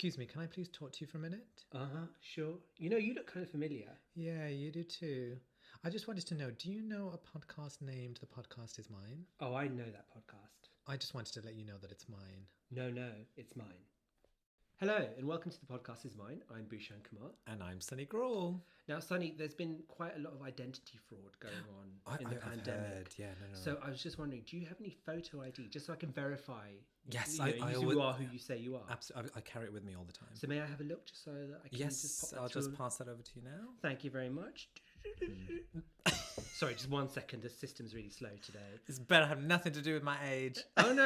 Excuse me, can I please talk to you for a minute? Sure. You know, you look kind of familiar. Yeah, you do too. I just wanted to know, do you know a podcast named The Podcast Is Mine? Oh, I know that podcast. I just wanted to let you know that it's mine. No, it's mine. Hello, and welcome to The Podcast Is Mine. I'm Bhushan Kumar. And I'm Sunny Grohl. Now, Sunny, there's been quite a lot of identity fraud going on in the pandemic. Heard. Yeah, no. So I was just wondering, do you have any photo ID, just so I can verify Yes, you are who you say you are? Absolutely, I carry it with me all the time. So may I have a look, just so that I can just pop that I'll through? just pass that over to you now. Thank you very much. Sorry, just 1 second. The system's really slow today. This better have nothing to do with my age. Oh, no.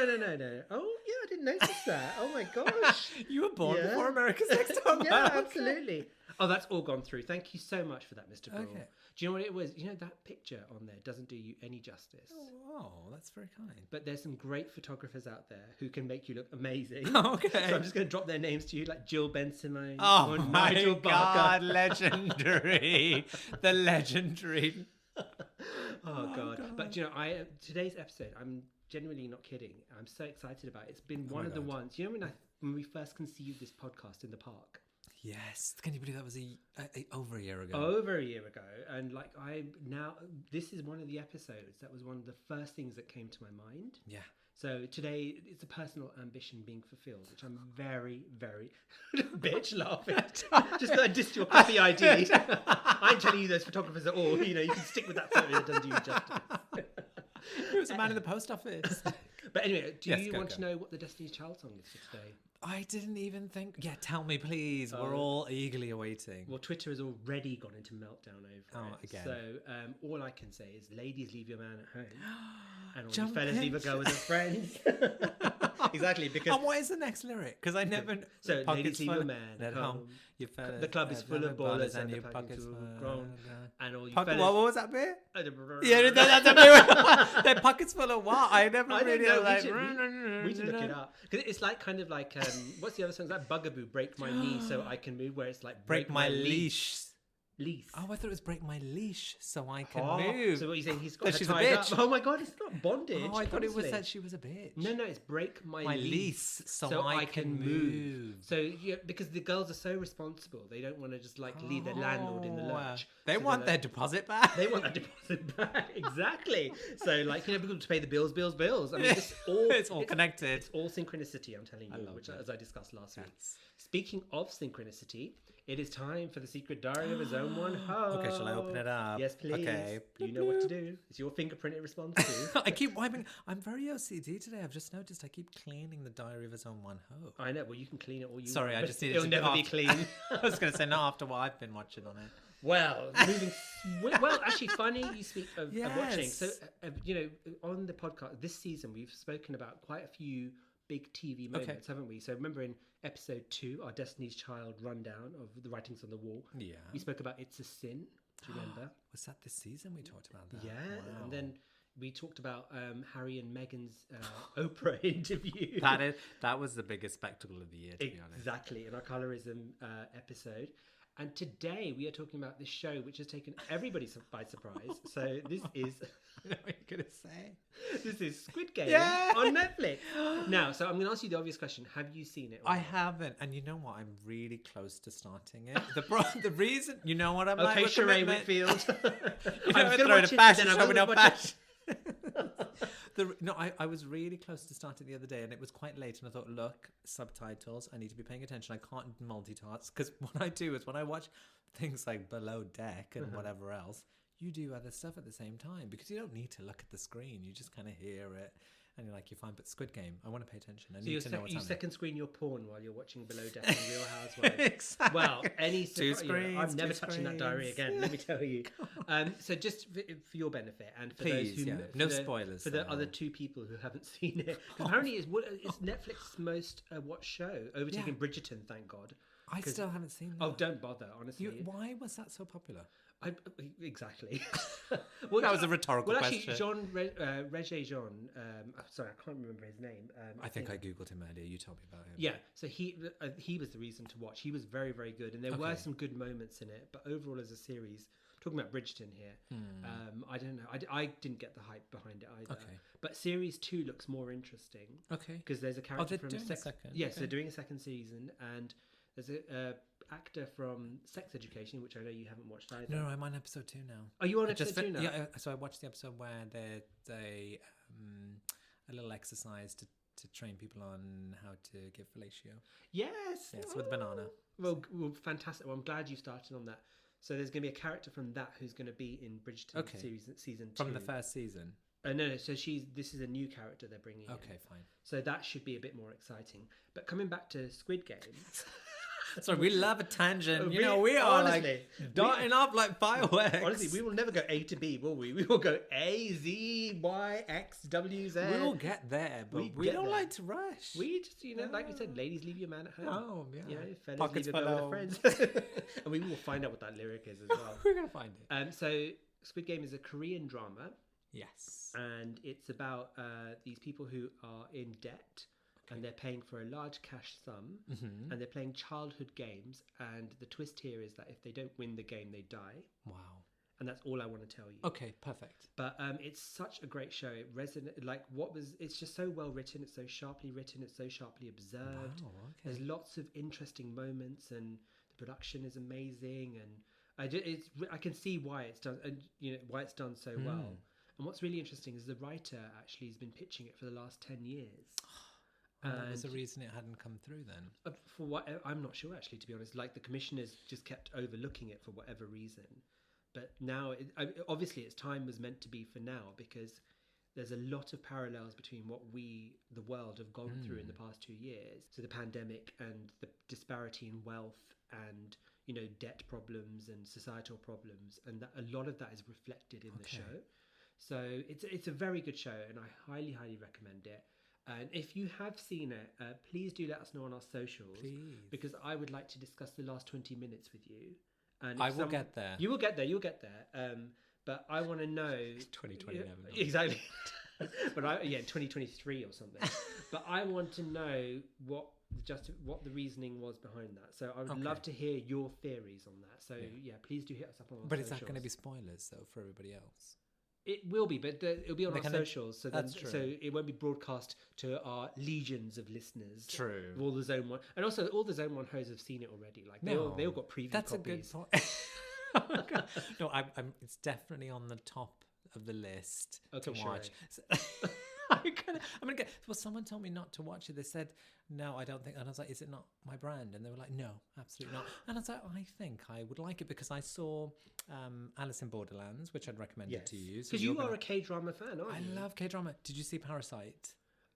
Oh, yeah, I didn't notice that. Oh, my gosh. You were born before America's Next Top Yeah, Model. absolutely. Oh, that's all gone through. Thank you so much for that, Mr. Grohl. Okay. Do you know what it was? You know, that picture on there doesn't do you any justice. Oh, that's very kind. But there's some great photographers out there who can make you look amazing. Okay. So I'm just going to drop their names to you, like Jill Ben Simone. Oh, or my Nigel God, Barker. legendary. The legendary. Oh, God. But, you know, today's episode, I'm genuinely not kidding. I'm so excited about it. It's been one of the ones. You know when we first conceived this podcast in the park? Yes. Can you believe that was over a year ago? Over a year ago. And like this is one of the episodes that was one of the first things that came to my mind. Yeah. So today it's a personal ambition being fulfilled, which I'm very, very bitch laughing. Just because I dissed your coffee ID. I ain't telling you those photographers at all. You know, you can stick with that photo that doesn't do you justice. It was a man in the post office. But anyway, do you want go. to know what the Destiny's Child song is for today? I didn't even think. Yeah, tell me, please. We're all eagerly awaiting. Well, Twitter has already gone into meltdown over it. Again. So all I can say is, ladies, leave your man at home. And all Jump you fellas, leave a girl with her friends. Exactly, because... And what is the next lyric? Because I never... So, ladies, leave your man at home. The club is full of ballers and your pockets are grown. And all you fellas... What was that bit? Yeah, that's a bit... Their pockets full of what? I never really... We should look it up. Because it's like kind of like... what's the other song? It's like Bugaboo, Break My Knee So I Can Move, where it's like... Break My Leash. Lease. Oh, I thought it was break my leash so I can move. So what are you saying? He's got her she's tied a bitch. up. Oh my God, it's not bondage. Oh, I thought it was honestly. that she was a bitch. No, it's break my lease so I can move. So yeah, because the girls are so responsible, they don't want to just like leave their landlord in the lurch. They want their deposit back. They want that deposit back, exactly. So like, you know, people to pay the bills. I mean, it's all connected. It's all synchronicity, I'm telling you, which as I discussed last week. Speaking of synchronicity, it is time for the secret diary of his own one ho. Okay, shall I open it up? Yes, please. Okay. You know what to do. It's your fingerprint it responds to. I keep wiping. I'm very OCD today. I've just noticed I keep cleaning the diary of his own one ho. I know. Well, you can clean it all you want. Sorry, I just needed it'll to never be clean. I was going to say, not after what I've been watching on it. Well, actually, funny you speak of watching. So, you know, on the podcast this season, we've spoken about quite a few big TV moments, haven't we? So remember in episode 2, our Destiny's Child rundown of the writings on the wall. Yeah. We spoke about It's a Sin. Do you remember? Was that this season we talked about that? Yeah. Wow. And then we talked about Harry and Meghan's Oprah interview. That was the biggest spectacle of the year, to be honest. Exactly. In our colorism episode. And today we are talking about this show which has taken everybody by surprise. So this is... what are you going to say? This is Squid Game on Netflix. Now, so I'm going to ask you the obvious question. Have you seen it? I haven't. And you know what? I'm really close to starting it. The reason... You know what I'm like? Okay, Sheree Whitfield. I was going to throw it bash and show me no bash. I was really close to starting the other day and it was quite late and I thought, look, subtitles, I need to be paying attention. I can't multitask because what I do is when I watch things like Below Deck and whatever else, you do other stuff at the same time because you don't need to look at the screen. You just kind of hear it and you're like, you're fine. But Squid Game, I want to pay attention. I need to know what's happening. You second screen your porn while you're watching Below Deck and Real Housewives. Exactly. Well, Two screens, I'm never touching that diary again, let me tell you. So just for your benefit and for those who... no spoilers. For the other 2 people who haven't seen it. Apparently it's Netflix's most watched show, overtaking Bridgerton, thank God. I still haven't seen that. Oh, don't bother, honestly. Why was that so popular? Exactly. Well, that was a rhetorical question. Actually, Regé Jean, sorry, I can't remember his name. I think I googled him earlier. You told me about him. Yeah, so he was the reason to watch. He was very, very good, and there were some good moments in it. But overall, as a series, talking about Bridgerton here. I don't know. I didn't get the hype behind it either. Okay. But series 2 looks more interesting. Okay. Because there's a character from second. Yes, they're doing a second season, and there's a actor from Sex Education, which I know you haven't watched either. No, I'm on episode 2 now. Are you on episode 2 now? Yeah, so I watched the episode where there's a little exercise to train people on how to give fellatio. Yes, with a banana. Well, fantastic. Well, I'm glad you started on that. So there's going to be a character from that who's going to be in Bridgerton season 2. From the first season? No. So this is a new character they're bringing in. Okay, fine. So that should be a bit more exciting. But coming back to Squid Game... Sorry, we love a tangent. We are honestly, darting up like fireworks. Honestly, we will never go A to B, will we? We will go A, Z, Y, X, W, Z. We will get there, but we don't like to rush. We just, like we said, ladies, leave your man at home. Oh, yeah. Fellas, Pockets leave your girl with their friends. And we will find out what that lyric is as well. We're going to find it. So, Squid Game is a Korean drama. Yes. And it's about these people who are in debt. And they're paying for a large cash sum, and they're playing childhood games. And the twist here is that if they don't win the game, they die. Wow! And that's all I want to tell you. Okay, perfect. But it's such a great show. It resonated. It's just so well written. It's so sharply written. It's so sharply observed. Wow, okay. There's lots of interesting moments, and the production is amazing. And I can see why it's done, and why it's done so well. And what's really interesting is the writer actually has been pitching it for the last 10 years. And that was the reason it hadn't come through then? For what, I'm not sure actually, to be honest. Like the commissioners just kept overlooking it for whatever reason. But now, obviously its time was meant to be for now, because there's a lot of parallels between what the world have gone through in the past 2 years. So the pandemic and the disparity in wealth and, debt problems and societal problems. And that, a lot of that is reflected in the show. So it's a very good show, and I highly, highly recommend it. And if you have seen it, please do let us know on our socials. Please. Because I would like to discuss the last 20 minutes with you. And I will get there. You will get there. You'll get there. But I want to know... 2020 never. Exactly. But 2023 or something. But I want to know what the reasoning was behind that. So I would love to hear your theories on that. So please do hit us up on our socials. But is that going to be spoilers, though, for everybody else? It will be, but it'll be on our socials, so that's true. So it won't be broadcast to our legions of listeners. True. All the Zone 1, and also all the Zone 1 hosts have seen it already. Like they all got preview that's copies. That's a good point. No, it's definitely on the top of the list to watch. So, I'm gonna get. Well, someone told me not to watch it. They said no, I don't think. And I was like, is it not my brand? And they were like, no, absolutely not. And I was like, I think I would like it because I saw Alice in Borderlands, which I'd recommended to you. Because you are a K-drama fan, aren't you? I love K-drama. Did you see Parasite?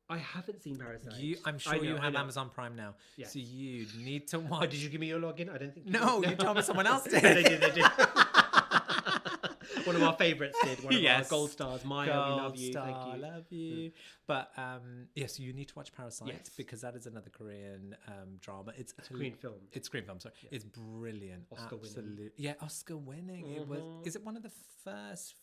I haven't seen Parasites. I'm sure you have Amazon Prime now. Yes. So you need to watch. Oh, did you give me your login? I don't think you you told me someone else did. They did. One of our favourites did. One of our gold stars. Maya, we love you. Thank you. Love you. But yes, you need to watch Parasites because that is another Korean drama. It's a Korean film. It's a Korean film. Sorry, it's brilliant. Oscar winning. Yeah, Oscar winning. It was. Is it one of the first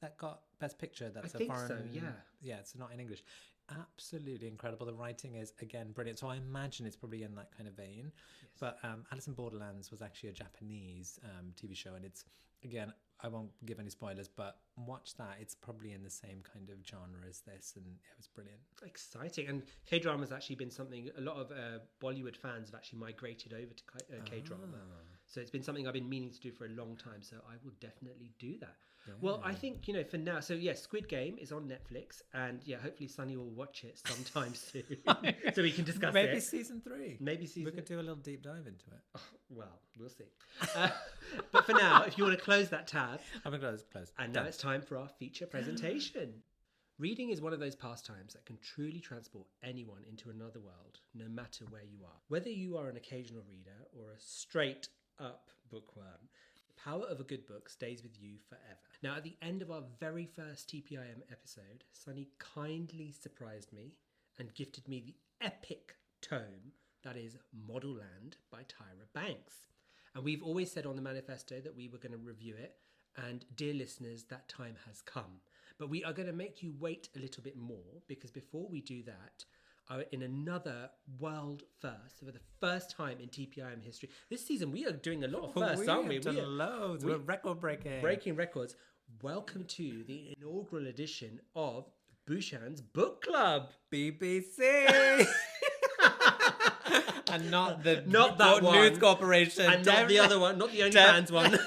that got Best Picture? That's I think foreign. So. Yeah. Yeah, it's not in English. Absolutely incredible. The writing is again brilliant. So I imagine it's probably in that kind of vein. Yes. But Alice in Borderlands was actually a Japanese TV show, and it's again. I won't give any spoilers, but watch that. It's probably in the same kind of genre as this, and it was brilliant. Exciting. And K-drama has actually been something a lot of Bollywood fans have actually migrated over to K-drama. So it's been something I've been meaning to do for a long time. So I will definitely do that. Yeah. Well, I think, for now, so Squid Game is on Netflix, and hopefully Sunny will watch it sometime soon so we can discuss Maybe season 3. Maybe season. We could do a little deep dive into it. Oh, well, we'll see. But for now, if you want to close that tab. I'm going to close. And now it's time for our feature presentation. Reading is one of those pastimes that can truly transport anyone into another world, no matter where you are. Whether you are an occasional reader or a straight-up bookworm, the power of a good book stays with you forever. Now, at the end of our very first TPIM episode, Sunny kindly surprised me and gifted me the epic tome that is Modelland by Tyra Banks. And we've always said on the manifesto that we were going to review it. And dear listeners, that time has come. But we are going to make you wait a little bit more, because before we do that, are in another world first for the first time in TPIM history. This season we are doing a lot of firsts, aren't we? We are loads. We're record breaking records. Welcome to the inaugural edition of Bhushan's Book Club, BBC. And not that one. News Corporation, and not the other one, not the OnlyFans one.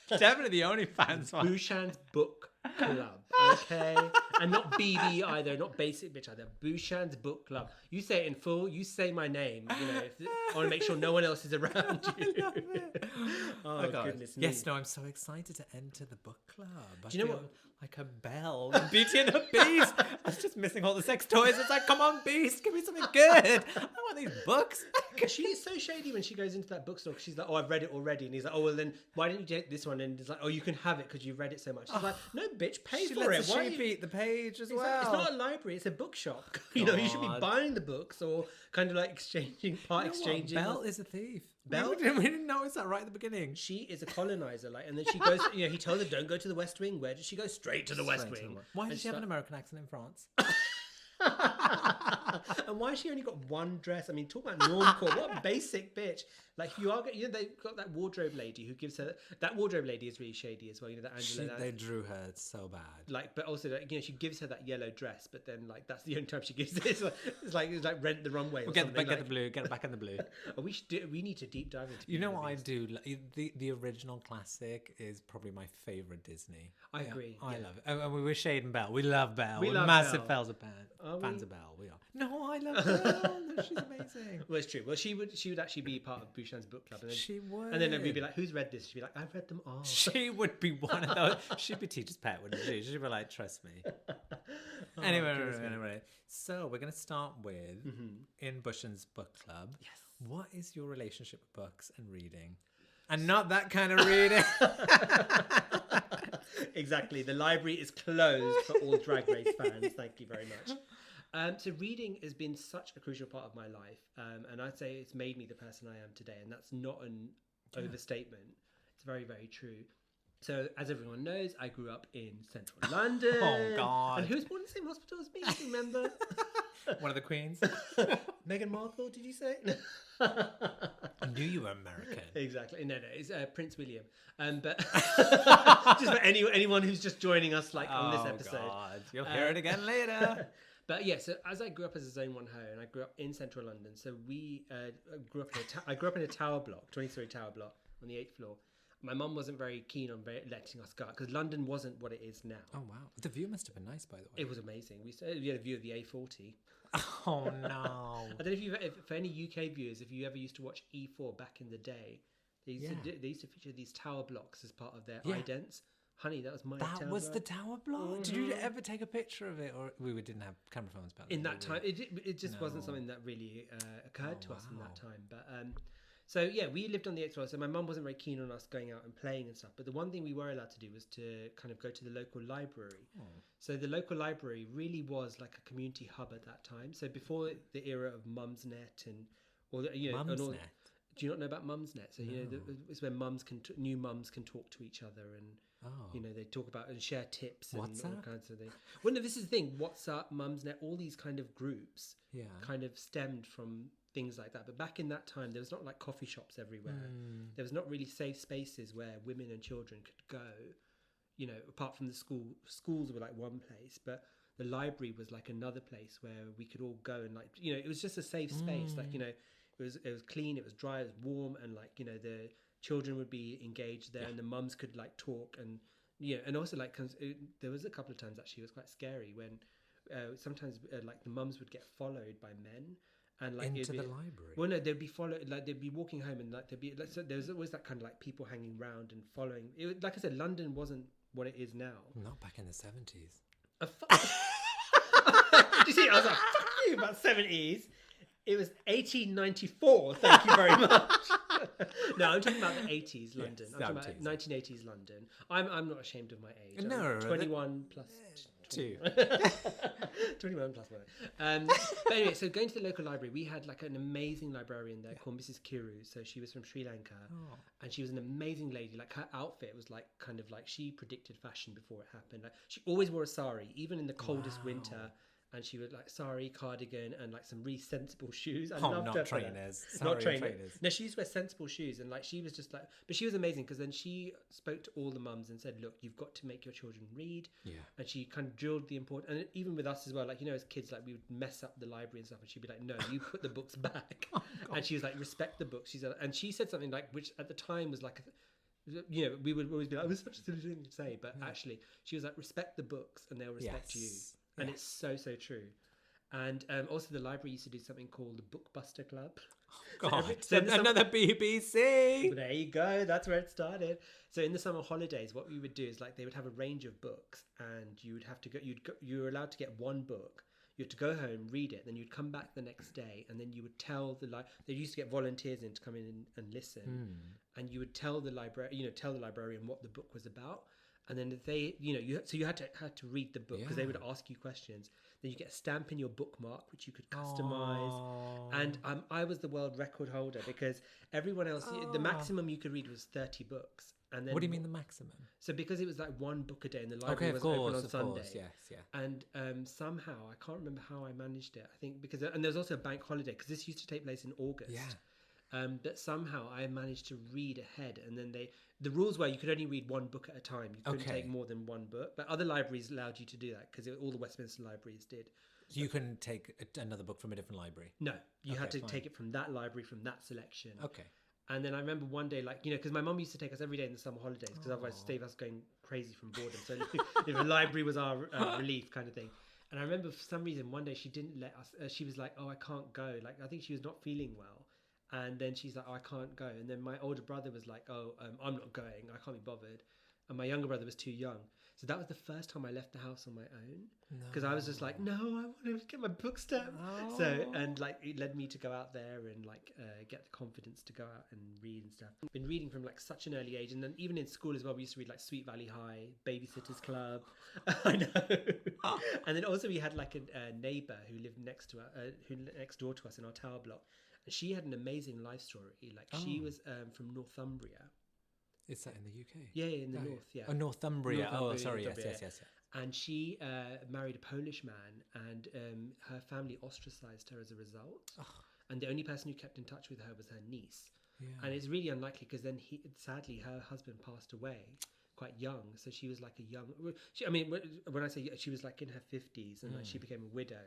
Definitely the OnlyFans one. Bhushan's Book Club, okay, and not BB either, not Basic Bitch either. Bhushan's Book Club. You say it in full. You say my name. You know, I want to make sure no one else is around you. I love it. Oh goodness me! Yes, no, I'm so excited to enter the book club. Do you know what? Like a bell, Beauty and the Beast. I was just missing all the sex toys. It's like, come on, Beast, give me something good. I want these books. She is so shady when she goes into that bookstore. She's like, oh, I've read it already. And he's like, oh, well, then why didn't you take this one? And it's like, oh, you can have it because you've read it so much. She's like, no, bitch, pay for it. Why sheep eat the page as well? Like, it's not a library, it's a bookshop. You know, you should be buying the books or kind of like exchanging. Belle is a thief. Belle? We didn't notice that right at the beginning. She is a colonizer, like, and then she goes. You know, he tells her, "Don't go to the West Wing." Where does she go? Straight to the West Wing. Why does she have an American accent in France? And why has she only got one dress? I mean, talk about normcore. What a basic bitch. Like, you know, they've got that wardrobe lady who gives her. That wardrobe lady is really shady as well. You know, that Angela. They drew her so bad. Like, but also, like, you know, she gives her that yellow dress, but then, like, that's the only time she gives it. It's like Rent the Runway. Or get the blue. Get it back in the blue. We need to deep dive into. You know what I do? The original classic is probably my favorite Disney. I agree. I love it. And we were Shade and Belle. We love Belle. We're massive Belle. fans of Belle. We are. No, I love Belle. She's amazing. Well, it's true. Well, she would actually be part of Bhushan's book club. And then, she would. And then we'd be like, who's read this? She'd be like, I've read them all. She would be one of those. She'd be teacher's pet, wouldn't she? She'd be like, trust me. Anyway. So we're going to start with, in Bhushan's book club, yes. What is your relationship with books and reading? And not that kind of reading. Exactly. The library is closed for all Drag Race fans. Thank you very much. So reading has been such a crucial part of my life. And I'd say it's made me the person I am today. And that's not an overstatement. It's very, very true. So as everyone knows, I grew up in central London. Oh, God. And who was born in the same hospital as me, remember? One of the queens. Meghan Markle, did you say? I knew you were American. Exactly. No, it's Prince William. But just for anyone who's just joining us, like, on this episode. God. You'll hear it again later. But yeah, so as I grew up as a Zone 1 hoe, and I grew up in central London, so we grew up in a tower block, 20-story tower block on the 8th floor. My mum wasn't very keen on letting us go out because London wasn't what it is now. Oh wow, the view must have been nice, by the way. It was amazing. We had a view of the A40. Oh no! I don't know if for any UK viewers, if you ever used to watch E4 back in the day, they used to feature these tower blocks as part of their idents. Honey, that was my tower block. That was the tower block? Mm-hmm. Did you ever take a picture of it? Or we didn't have camera phones back then. In that time, it just wasn't something that really occurred to us in that time. But so yeah, we lived on the 8th floor. So my mum wasn't very keen on us going out and playing and stuff. But the one thing we were allowed to do was to kind of go to the local library. Oh. So the local library really was like a community hub at that time. So before the era of Mumsnet and all the, you know, Mumsnet. Do you not know about Mumsnet? So you know, it's where new mums can talk to each other and. You know, they talk about and share tips and all kinds of things. Well, no, this is the thing. WhatsApp, Mumsnet, all these kind of groups kind of stemmed from things like that. But back in that time, there was not like coffee shops everywhere. There was not really safe spaces where women and children could go, you know, apart from the schools were like one place, but the library was like another place where we could all go and like, you know, it was just a safe space. Like, you know, it was clean, it was dry, it was warm, and like, you know, the children would be engaged there and the mums could like talk and and also like there was a couple of times actually it was quite scary when sometimes like the mums would get followed by men and like into the library. Well, no, they'd be followed, like they'd be walking home and like there'd be like, so there was always that kind of like people hanging around and following it. Like I said, London wasn't what it is now. Not back in the 70s. Did you see? I was like, fuck you, about 70s. It was 1894. Thank you very much. No, I'm talking about the 80s London. Yes, I'm talking about 1980s London. I'm not ashamed of my age. No, 21 plus 2. 21 plus 1. But anyway, so going to the local library, we had like an amazing librarian there called Mrs. Kiru. So she was from Sri Lanka, and she was an amazing lady. Like her outfit was like kind of like she predicted fashion before it happened. Like she always wore a sari, even in the coldest winter. and she would like sari, cardigan, and like some really sensible shoes. I Oh, loved not her for that. trainers. Not Sorry, trainers. No, she used to wear sensible shoes, and like she was just like, but she was amazing because then she spoke to all the mums and said, "Look, you've got to make your children read." Yeah. And she kind of drilled the important, and even with us as well, like, you know, as kids, like we would mess up the library and stuff, and she'd be like, "No, you put the books back." And she was like, "Respect the books." She said, and she said something like, which at the time was like, you know, we would always be like, "It was such a silly thing to say," but actually, she was like, "Respect the books, and they'll respect you." And it's so true. And also the library used to do something called the Bookbuster Club. God, another BBC. There you go. That's where it started. So in the summer holidays, what we would do is like they would have a range of books, and you would have to go. You were allowed to get one book. You had to go home, read it, then you'd come back the next day, and then you would tell they used to get volunteers in to come in and listen, and you would tell the librarian what the book was about. And then if they, you had to read the book because they would ask you questions. Then you get a stamp in your bookmark, which you could customize. Aww. And I was the world record holder because everyone else, the maximum you could read was 30 books. And then, what do you mean the maximum? So because it was like one book a day, and the library was open on Sunday. Yes. And somehow I can't remember how I managed it. I think and there was also a bank holiday because this used to take place in August. Yeah. But somehow I managed to read ahead, and then the rules were you could only read one book at a time. You couldn't take more than one book, but other libraries allowed you to do that because all the Westminster libraries did. You couldn't take another book from a different library? No, you had to take it from that library, from that selection. Okay. And then I remember one day, like, you know, because my mum used to take us every day in the summer holidays because otherwise Steve was going crazy from boredom. So the library was our relief kind of thing. And I remember for some reason one day she didn't let us. She was like, "Oh, I can't go." Like I think she was not feeling well. And then she's like, "Oh, I can't go." And then my older brother was like, "Oh, I'm not going. I can't be bothered." And my younger brother was too young. So that was the first time I left the house on my own. Because I was just like, "No, I want to get my book stamp." Oh. So, and like, it led me to go out there and like get the confidence to go out and read and stuff. I've been reading from like such an early age. And then even in school as well, we used to read like Sweet Valley High, Babysitter's Club. I know. And then also we had like a neighbor who lived next door to us in our tower block. And she had an amazing life story. Like she was from Northumbria. Is that in the UK? Yeah, in the north. Yeah. Oh, Northumbria. Northumbria. Sorry. Yes. And she married a Polish man, and her family ostracized her as a result. Oh. And the only person who kept in touch with her was her niece. Yeah. And it's really unlikely because then sadly her husband passed away quite young. So she was like a young. When I say she was like in her 50s, and like she became a widow.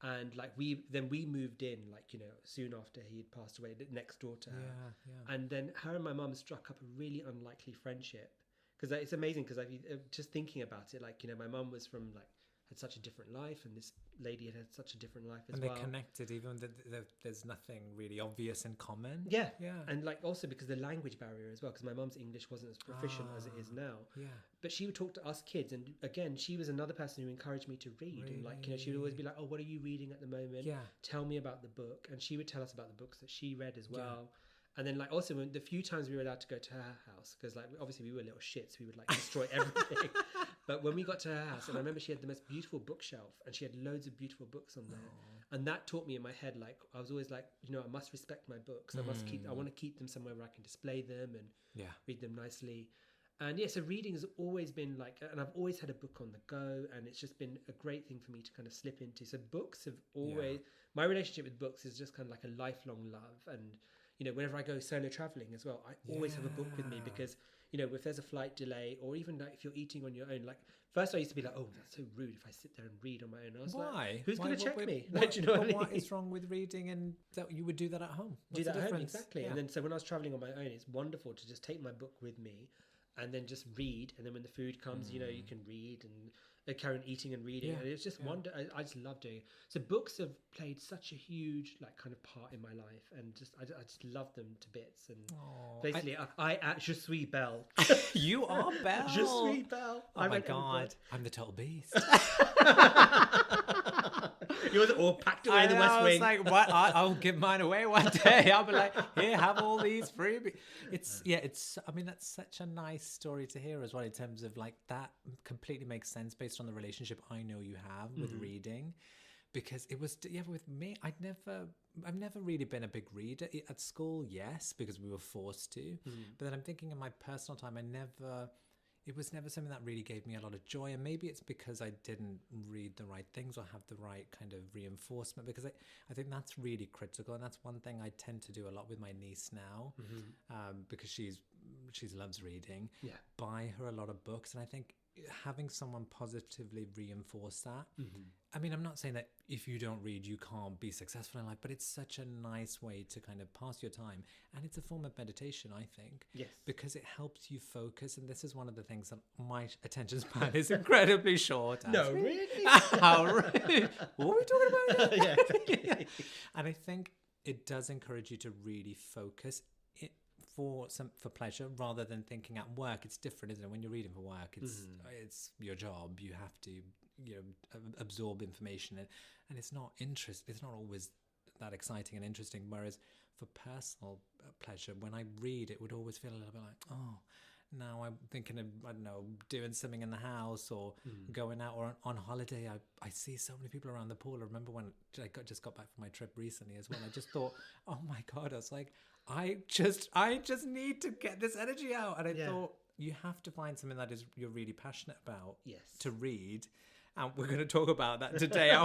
And like we moved in, like, you know, soon after he had passed away, next door to her. Yeah. And then her and my mum struck up a really unlikely friendship because it's amazing because just thinking about it, like, you know, my mum was from like had such a different life, and this lady had such a different life as well. And they connected, even though there's nothing really obvious in common. Yeah. And like also because the language barrier as well, because my mum's English wasn't as proficient as it is now. Yeah. But she would talk to us kids, and again, she was another person who encouraged me to read. Really? And like, you know, she would always be like, "Oh, what are you reading at the moment? Yeah. Tell me about the book." And she would tell us about the books that she read as well. Yeah. And then like also the few times we were allowed to go to her house, because like obviously we were little shits, we would like destroy everything. But when we got to her house, and I remember she had the most beautiful bookshelf, and she had loads of beautiful books on there. Aww. And that taught me in my head, like I was always like, you know, I must respect my books. I want to keep them somewhere where I can display them and read them nicely. And so reading has always been like, and I've always had a book on the go, and it's just been a great thing for me to kind of slip into. So books have always, my relationship with books is just kind of like a lifelong love. And you know, whenever I go solo traveling as well, I always have a book with me because, you know, if there's a flight delay, or even like if you're eating on your own, like first I used to be like, "Oh, that's so rude if I sit there and read on my own." I was like, "Who's going to check me?" Do you know what is wrong with reading, and that you would do that at home? What's at home, exactly. Yeah. And then so when I was traveling on my own, it's wonderful to just take my book with me and then just read. And then when the food comes, you know, you can read and carry on eating and reading. And it's just I just love doing it. So books have played such a huge like kind of part in my life, and I just love them to bits. And basically I je suis Belle. You are Belle. Je suis Belle. Oh my God, I'm the total beast. Yours are all packed away in the West Wing. I was like, what? I'll give mine away one day. I'll be like, here, have all these freebies. I mean, that's such a nice story to hear as well, in terms of like that completely makes sense based on the relationship I know you have with reading. Because it was, with me, I've never really been a big reader. At school, yes, because we were forced to. But then I'm thinking in my personal time, it was never something that really gave me a lot of joy. And maybe it's because I didn't read the right things or have the right kind of reinforcement, because I think that's really critical. And that's one thing I tend to do a lot with my niece now, because she loves reading. Buy her a lot of books. And I think having someone positively reinforce that. I mean, I'm not saying that if you don't read, you can't be successful in life, but it's such a nice way to kind of pass your time. And it's a form of meditation, I think. Yes. Because it helps you focus. And this is one of the things that my attention span is incredibly short. No, really? How rude. What are we talking about here? Yeah, exactly. And I think it does encourage you to really focus for pleasure rather than thinking at work. It's different, isn't it? When you're reading for work, it's your job. You have to, absorb information, and it's not always that exciting and interesting. Whereas for personal pleasure, when I read, it would always feel a little bit like, oh, now I'm thinking of, I don't know, doing something in the house or going out or on holiday. I see so many people around the pool. I remember when I just got back from my trip recently as well. I just thought, oh my God, I was like, I just need to get this energy out. And I thought, you have to find something that you're really passionate about to read. And we're going to talk about that today.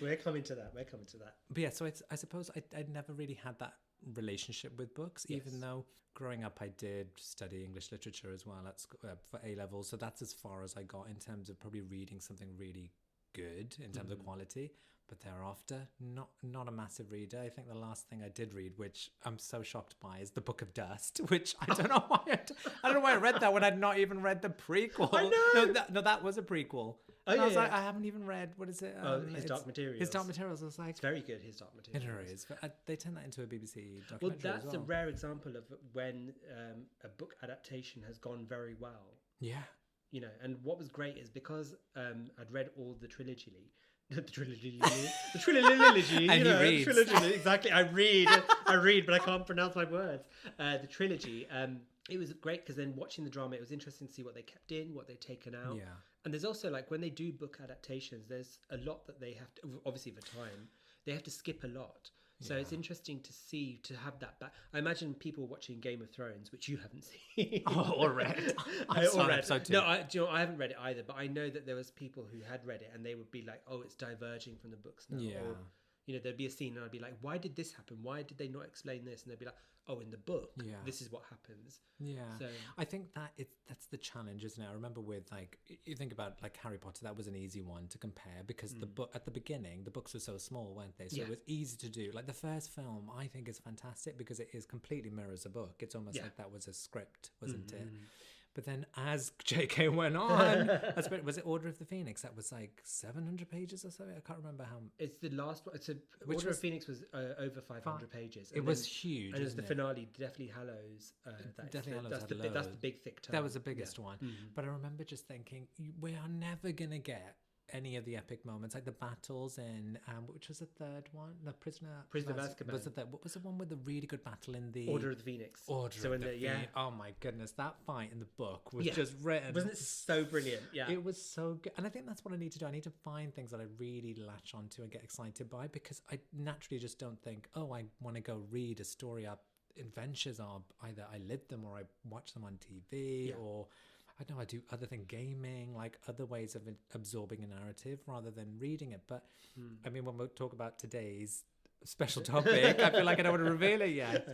We're coming to that. But yeah, so I suppose I never really had that relationship with books, even though growing up I did study English literature as well for A-level. So that's as far as I got in terms of probably reading something really good in terms of quality. But thereafter, not a massive reader. I think the last thing I did read, which I'm so shocked by, is The Book of Dust, which I don't know why I don't know why I read that when I'd not even read the prequel. I know. No, that was a prequel. I was like, I haven't even read, what is it? His Dark Materials. His Dark Materials. I was like, it's very good, His Dark Materials. It is, but they turned that into a BBC documentary. Well, that's as well. a rare example of when a book adaptation has gone very well. Yeah. And what was great is because I'd read all the trilogy. The trilogy. And he reads. Trilogy, exactly. I read, but I can't pronounce my words. The trilogy. It was great because then watching the drama, it was interesting to see what they kept in, what they'd taken out. Yeah. And there's also, like, when they do book adaptations, there's a lot that they have to, obviously for time, they have to skip a lot. So it's interesting to have that back. I imagine people watching Game of Thrones, which you haven't seen. Or read. No, I haven't read it either, but I know that there was people who had read it and they would be like, oh, it's diverging from the books now. Yeah. Or, there'd be a scene and I'd be like, why did this happen? Why did they not explain this? And they'd be like, oh, in the book, this is what happens. Yeah. So I think that's the challenge, isn't it? I remember with, like, you think about, like, Harry Potter, that was an easy one to compare because the book at the beginning, the books were so small, weren't they? So it was easy to do. Like, the first film, I think, is fantastic because it is completely mirrors a book. It's almost like that was a script, wasn't it? But then as JK went on, was it Order of the Phoenix? That was like 700 pages or so? I can't remember how. It's the last one. Order of Phoenix was over 500 pages. It was huge. And it was the finale, Deathly Hallows. That's the big thick tome. That was the biggest one. But I remember just thinking, we are never going to get any of the epic moments, like the battles in which was the third one, the Prisoner of Azkaban. What was the one with the really good battle in the Order of the Phoenix? Oh my goodness, that fight in the book was just written, wasn't it so brilliant? It was so good. And I think that's what I need to do. I need to find things that I really latch onto and get excited by, because I naturally just don't think, oh, I want to go read a story. Adventures are either I live them or I watch them on TV or I don't know, I do other things, gaming, like other ways of absorbing a narrative rather than reading it. But I mean, when we talk about today's special topic, I feel like I don't want to reveal it yet.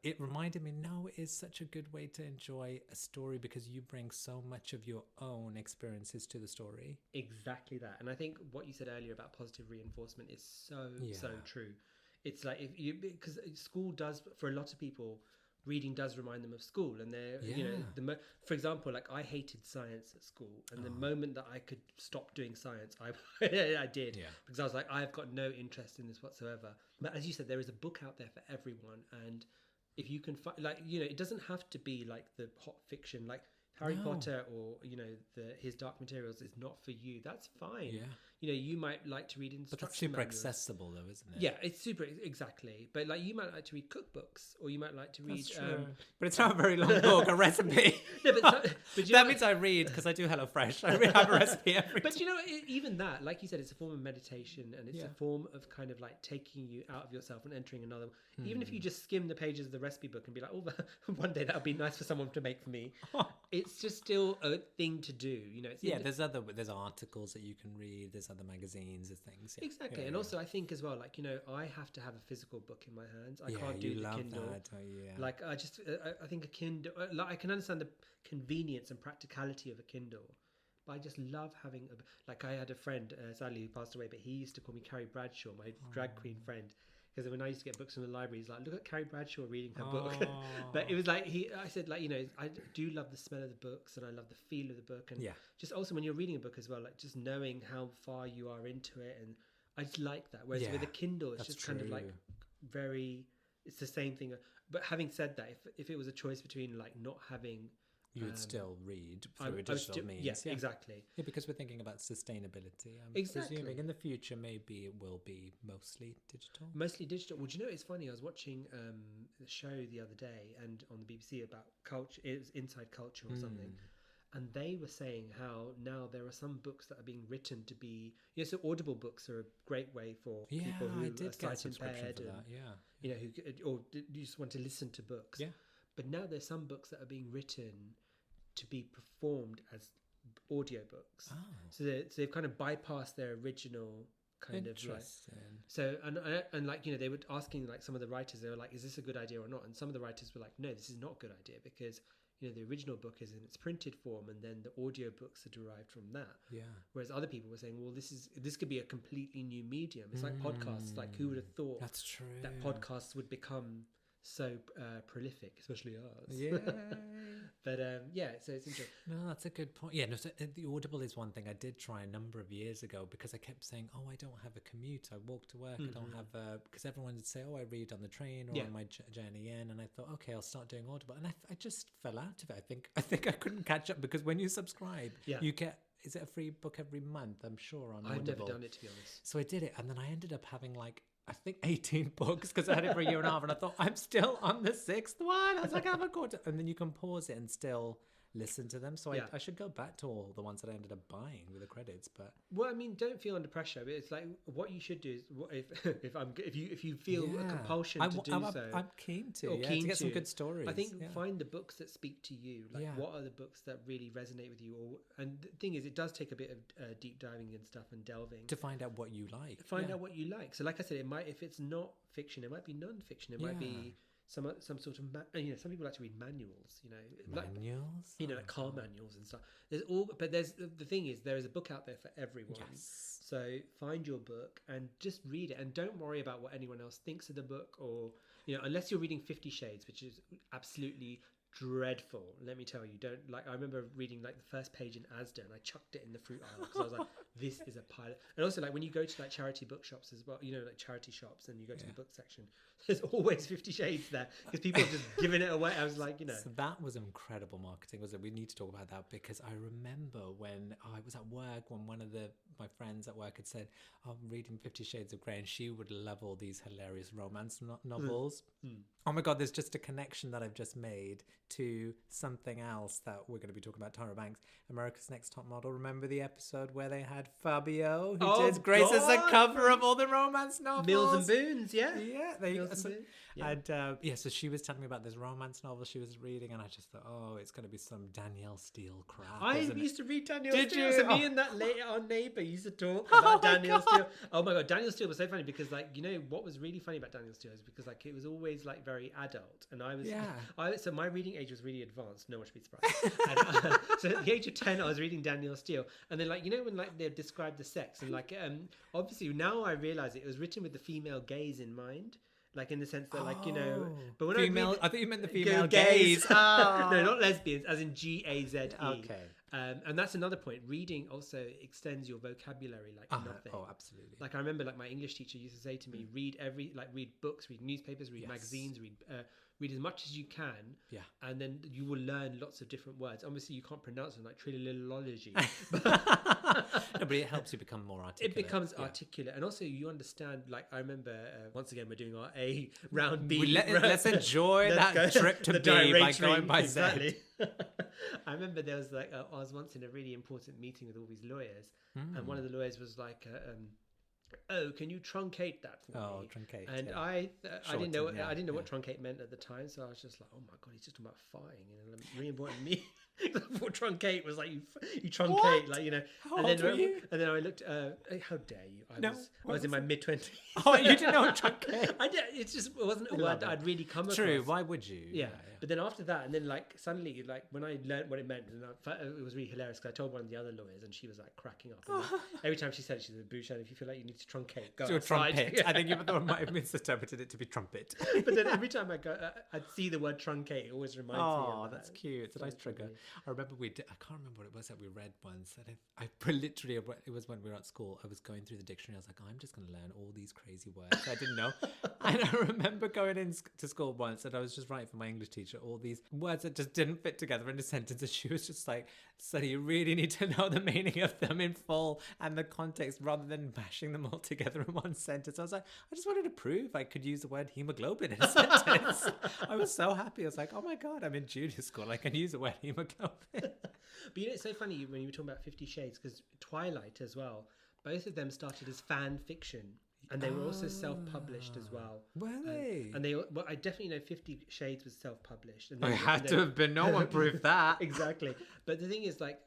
It reminded me, it is such a good way to enjoy a story because you bring so much of your own experiences to the story. Exactly that. And I think what you said earlier about positive reinforcement is so true. It's like because school does, for a lot of people, reading does remind them of school, and they're for example, like I hated science at school, and the moment that I could stop doing science, I did, because I was like, I've got no interest in this whatsoever. But as you said, there is a book out there for everyone, and if you can find, like, it doesn't have to be like the hot fiction, like Harry Potter or His Dark Materials is not for you. That's fine. you might like to read But instruction that's super manuals. accessible, though, isn't it? Yeah, it's super, exactly. But like, you might like to read cookbooks, or you might like to read. That's true. But it's not a very long book, a recipe. No, but That means I read, because I do HelloFresh. I have a recipe every But day. even that, like you said, it's a form of meditation, and it's a form of kind of like taking you out of yourself and entering another. Even if you just skim the pages of the recipe book and be like, oh, one day that would be nice for someone to make for me. It's just still a thing to do, There's articles that you can read. There's other magazines, there's things. Yeah. Exactly, and also I think as well, like I have to have a physical book in my hands. I can't do the Kindle. That, yeah. Like I think a Kindle. Like, I can understand the convenience and practicality of a Kindle, but I just love having like, I had a friend, sadly, who passed away, but he used to call me Carrie Bradshaw, my drag queen friend. Because when I used to get books from the library, he's like, look at Carrie Bradshaw reading her book. But it was like, I said, like, I do love the smell of the books, and I love the feel of the book. And just also when you're reading a book as well, like, just knowing how far you are into it. And I just like that. Whereas with a Kindle, it's just kind of like it's the same thing. But having said that, if it was a choice between like not having... You would still read through a digital means. Yes, exactly. Yeah, because we're thinking about sustainability. I'm presuming in the future maybe it will be mostly digital. Mostly digital. Well, do you know, it's funny. I was watching a show the other day, and on the BBC about culture. It was Inside Culture or something, and they were saying how now there are some books that are being written to be. So Audible books are a great way for people who are sight impaired, or you just want to listen to books. Yeah. But now there's some books that are being written to be performed as audiobooks. Oh. So they've kind of bypassed their original kind of like. So and like, they were asking like some of the writers, they were like, is this a good idea or not? And some of the writers were like, no, this is not a good idea, because the original book is in its printed form, and then the audiobooks are derived from that. Yeah. Whereas other people were saying, well, this could be a completely new medium. It's like podcasts. Like, who would have thought that's true that podcasts would become so prolific, especially ours. Yeah. But so it's interesting. No, that's a good point. Yeah, no, so the Audible is one thing I did try a number of years ago, because I kept saying, oh, I don't have a commute, I walk to work, I don't have because everyone would say, oh, I read on the train or on my journey in, and I thought, okay, I'll start doing Audible, and I just fell out of it. I think I couldn't catch up, because when you subscribe, you get, is it a free book every month? I'm sure on Audible. I've never done it, to be honest. So I did it, and then I ended up having like, I think 18 books, because I had it for a year and a half, and I thought, I'm still on the 6th one. I was like, I haven't got it. And then you can pause it and still listen to them. So I should go back to all the ones that I ended up buying with the credits. But well, I mean, don't feel under pressure. It's like, what you should do is, if you feel a compulsion to do so, I'm keen to get some good stories. I think find the books that speak to you. Like, what are the books that really resonate with you? And the thing is, it does take a bit of deep diving and stuff and delving to find out what you like. Out what you like. So, like I said, it might, if it's not fiction, it might be non-fiction. It might be some sort of some people like to read manuals, manuals, like car manuals and stuff. But the thing is, there is a book out there for everyone. Yes. So find your book and just read it, and don't worry about what anyone else thinks of the book, or unless you're reading 50 Shades, which is absolutely dreadful. Let me tell you, don't like. I remember reading like the first page in Asda, and I chucked it in the fruit aisle, because I was like, this is a pilot. And also, like, when you go to like charity bookshops as well, like charity shops, and you go to the book section, there's always 50 Shades there, because people are just giving it away. I was like, So that was incredible marketing, was it? We need to talk about that, because I remember when I was at work, when one of my friends at work had said, I'm reading 50 Shades of Grey, and she would love all these hilarious romance novels. Oh my God, there's just a connection that I've just made to something else that we're going to be talking about. Tyra Banks, America's Next Top Model. Remember the episode where they had Fabio, who did Grace as a cover of all the romance novels? Mills and Boons, yeah. So she was telling me about this romance novel she was reading, and I just thought, oh, it's going to be some Danielle Steele crap. I used to read Danielle Steele. Did you? So me and our neighbour used to talk about Danielle Steele. Oh my God, Danielle Steele was so funny, because like, what was really funny about Danielle Steele is because like it was always like very adult, and I was so my reading age was really advanced. No one should be surprised. And, so at the age of 10, I was reading Danielle Steele, and then like, when like they describe the sex, and like obviously now I realise it was written with the female gaze in mind. Like, in the sense that, like, but when I thought you meant the female gaze. No, not lesbians, as in GAZE. Okay. And that's another point. Reading also extends your vocabulary like nothing. Oh, absolutely. Like, I remember, like, my English teacher used to say to me, read books, read newspapers, read magazines, read as much as you can, and then you will learn lots of different words. Obviously, you can't pronounce them like trililology. No, but it helps you become more articulate. It becomes articulate, and also you understand. Like I remember, once again, we're doing our A round B. Let's enjoy that trip to B by going by Z. I remember there was like I was once in a really important meeting with all these lawyers, and one of the lawyers was like, "Oh, can you truncate that for me?" Truncate. And I didn't know what truncate meant at the time, so I was just like, "Oh my god, he's just talking about farting," and really important to me. What truncate was like, you truncate, what? like, you know. How old were you? And then I looked. How dare you? I was in my mid-20s. Oh, you didn't know what truncate? I did. It wasn't a word that I'd really come across. True. Why would you? Yeah. But then after that, and then like suddenly, like when I learned what it meant, and it was really hilarious because I told one of the other lawyers, and she was like cracking up. And every time she said it, she said, "Bhushan, if you feel like you need to truncate, go outside." Trumpet. I think you might have misinterpreted it to be trumpet. But then every time I'd see the word truncate, it always reminds me. Oh, that's cute. It's a nice trigger. I remember I can't remember what it was that we read once. I literally, it was when we were at school. I was going through the dictionary. I was like, I'm just going to learn all these crazy words I didn't know. And I remember going into school once, and I was just writing for my English teacher all these words that just didn't fit together in a sentence. And she was just like, "So you really need to know the meaning of them in full and the context rather than mashing them all together in one sentence." I was like, I just wanted to prove I could use the word hemoglobin in a sentence. I was so happy. I was like, oh my God, I'm in junior school. I can use the word hemoglobin. But you know, it's so funny when you were talking about 50 Shades, because Twilight as well, both of them started as fan fiction. And they were also self-published as well. Were they? And I definitely know 50 Shades was self-published. And it had to have been. No one proved that. Exactly. But the thing is, like,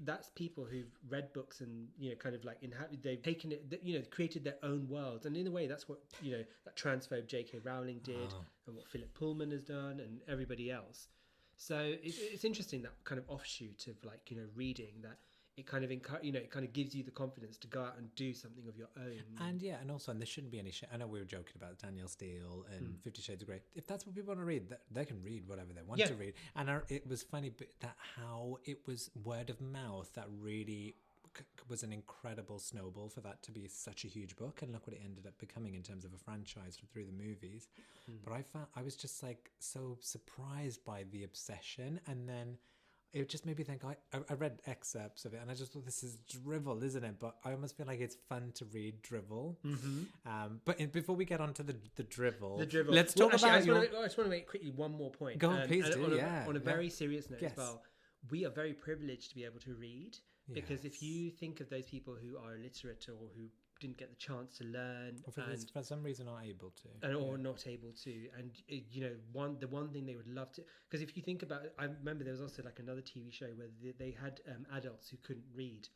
that's people who've read books and, you know, kind of like they've taken it, you know, created their own world. And in a way, that's what, you know, that transphobe J.K. Rowling did, and what Philip Pullman has done, and everybody else. So it's interesting, that kind of offshoot of, like, you know, reading that. It kind of it kind of gives you the confidence to go out and do something of your own. And there shouldn't be any I know we were joking about Danielle Steele and 50 Shades of Grey. If that's what people want to read, they can read whatever they want to read. And it was funny that how it was word of mouth that really was an incredible snowball for that to be such a huge book, and look what it ended up becoming in terms of a franchise through the movies. But I was just like so surprised by the obsession, and then it just made me think, I read excerpts of it and I just thought, this is drivel, isn't it? But I almost feel like it's fun to read drivel. But before we get on to the drivel, let's talk about I just want to make quickly one more point. Go on, please do, on a very serious note as well, we are very privileged to be able to read, because if you think of those people who are illiterate or who didn't get the chance to learn, or for some reason aren't able to, or not able to, and you know, the one thing they would love to, because if you think about it, I remember there was also like another TV show where they had adults who couldn't read,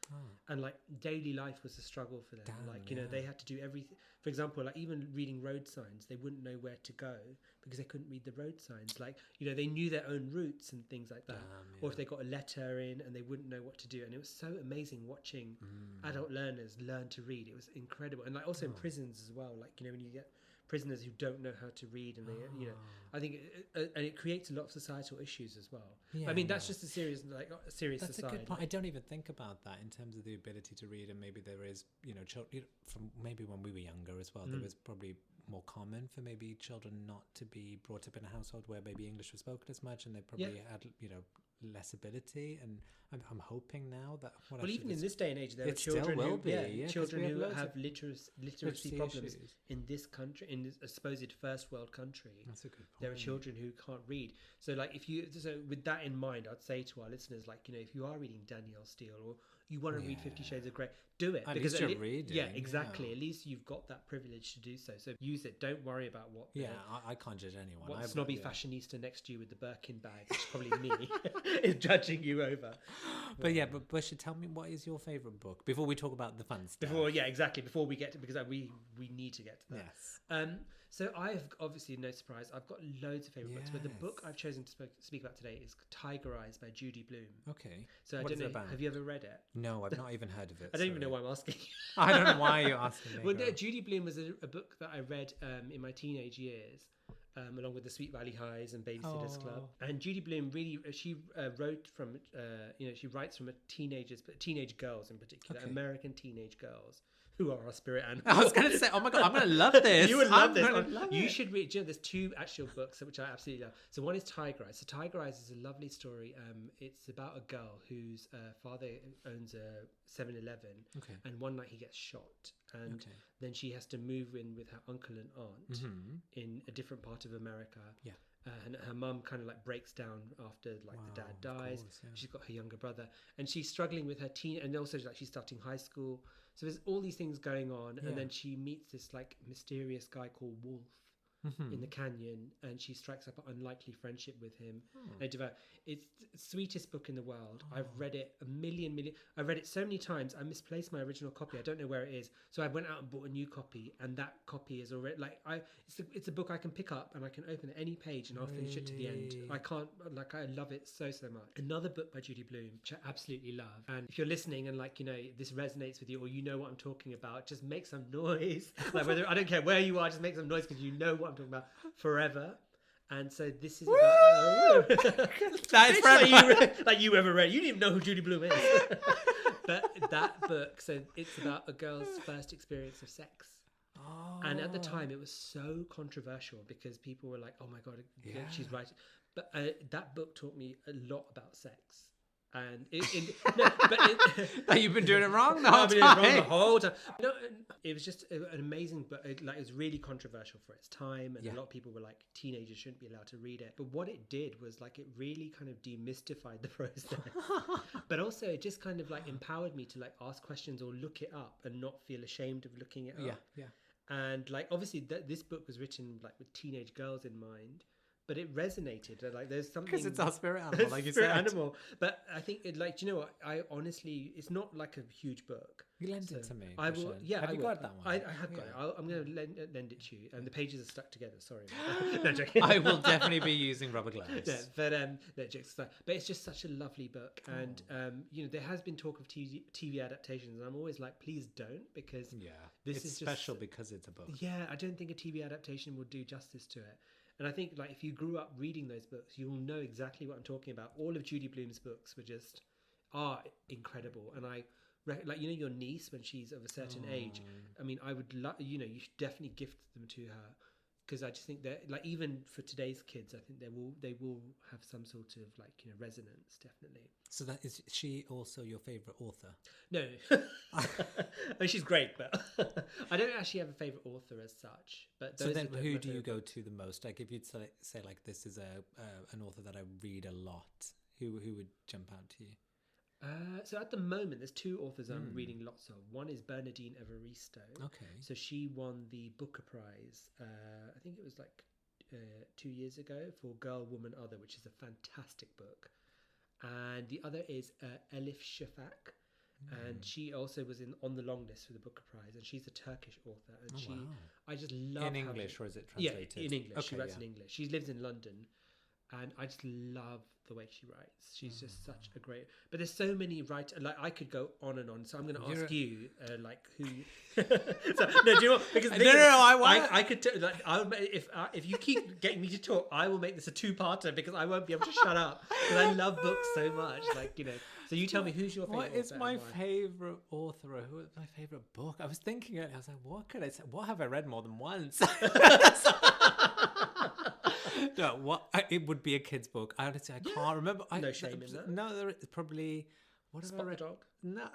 and like daily life was a struggle for them. You know, they had to do everything. For example, like even reading road signs, they wouldn't know where to go because they couldn't read the road signs. Like, you know, they knew their own routes and things like that. Or if they got a letter in and they wouldn't know what to do. And it was so amazing watching adult learners learn to read. It was incredible. And like also in prisons as well. Like, you know, when you get prisoners who don't know how to read, and they, you know, I think and it creates a lot of societal issues as well. I mean, that's just a serious that's aside. a good point. I don't even think about that in terms of the ability to read, and maybe there is, you know, from maybe when we were younger as well, there was probably more common for maybe children not to be brought up in a household where maybe English was spoken as much, and they probably had, you know, less ability. And I'm hoping now that even in this day and age, there are children who have literacy problems in this country, in this supposed first world country. That's a good point. There are children who can't read. So like with that in mind, I'd say to our listeners, like, you know, if you are reading Danielle Steele or you want to read 50 Shades of Grey, do it. At least you're reading. Yeah, exactly. At least you've got that privilege to do so. So use it. Don't worry about what. I can't judge anyone. What snobby fashionista next to you with the Birkin bag, which is probably me, is judging you over. But Bhushan, tell me, what is your favourite book before we talk about the fun stuff? Before we get to, because we need to get to that. Yes. So I've obviously, no surprise, I've got loads of favourite books, but the book I've chosen to speak about today is Tiger Eyes by Judy Blume. Okay. So what is it about? Have you ever read it? No, I've not even heard of it. I don't even know why I'm asking. I don't know why you're asking me. Well, no, Judy Blume was a book that I read in my teenage years. Along with the Sweet Valley Highs and Babysitter's Club. And Judy Blume really, she wrote from, she writes from teenage girls in particular, American teenage girls who are our spirit animals. I was going to say, oh my God, I'm going to love this. You would love this. You should read. You know, there's two actual books which I absolutely love. So one is Tiger Eyes. So Tiger Eyes is a lovely story. It's about a girl whose father owns a 7-Eleven, and one night he gets shot, and then she has to move in with her uncle and aunt in a different part of America. Yeah. And her mum kind of like breaks down after like the dad dies. Course, yeah. She's got her younger brother, and she's struggling with her teen, and also like she's starting high school. So there's all these things going on, and then she meets this like mysterious guy called Wolf in the canyon, and she strikes up an unlikely friendship with him. And it's the sweetest book in the world. I've read it a million. I've read it so many times. I misplaced my original copy. I don't know where it is. So I went out and bought a new copy, and that copy is already like it's a book I can pick up and I can open any page and I'll finish it to the end. I love it so much. Another book by Judy Blume, which I absolutely love. And if you're listening and like, you know, this resonates with you, or you know what I'm talking about, just make some noise. Like whether I don't care where you are, just make some noise because you know what I'm talking about. Forever. And so this is about that's forever. Like you ever read. You didn't even know who Judy Blume is. But that book, so it's about a girl's first experience of sex. And at the time it was so controversial because people were like, oh my God, she's right. But that book taught me a lot about sex. And you've been doing it wrong the whole time. No, it was just an amazing book. It was really controversial for its time, and a lot of people were like, teenagers shouldn't be allowed to read it. But what it did was like it really kind of demystified the process. But also it just kind of like empowered me to like ask questions or look it up and not feel ashamed of looking it up. Yeah. And like obviously this book was written like with teenage girls in mind. But it resonated. Like there's something because it's our spirit animal, like you said. Animal. But I think it, like, do you know what? I honestly, it's not like a huge book. You lend it to me. I will. Yeah, have you got that one? I have got it. I'm going to lend it to you. And the pages are stuck together. Sorry. No, joking. I will definitely be using rubber gloves. Yeah, but but it's just such a lovely book. And you know, there has been talk of TV adaptations, and I'm always like, please don't, because this is special because it's a book. Yeah, I don't think a TV adaptation would do justice to it. And I think like if you grew up reading those books, you'll know exactly what I'm talking about. All of Judy Blume's books are incredible. And I like, you know, your niece when she's of a certain age. I mean, I would you know, you should definitely gift them to her, because I just think that like even for today's kids, I think they will have some sort of like, you know, resonance, definitely. So that is she also your favorite author? No. I mean, she's great, but I don't actually have a favorite author as such. But so then who do you go to the most? Like if you'd say like this is an author that I read a lot, who would jump out to you? So at the moment, there's two authors I'm reading lots of. One is Bernardine Evaristo. Okay. So she won the Booker Prize. I think it was like 2 years ago for Girl, Woman, Other, which is a fantastic book. And the other is Elif Shafak. And she also was on the long list for the Booker Prize, and she's a Turkish author. And I just love in English, or is it translated? Yeah, in English. Okay, she writes in English. She lives in London, and I just love the way she writes. She's just such a great. But there's so many writers. Like I could go on and on. So I'm going to ask you, like who? So, no, do you know what? Because I could like if you keep getting me to talk, I will make this a two-parter because I won't be able to shut up because I love books so much. Like, you know. So you tell me who's your favorite. What is my favorite author? Or who is my favorite book? I was thinking it. I was like, what could I say? What have I read more than once? No, it would be a kid's book. I honestly, I can't remember. No shame in that. No, there is probably. What have I read? Dog. No.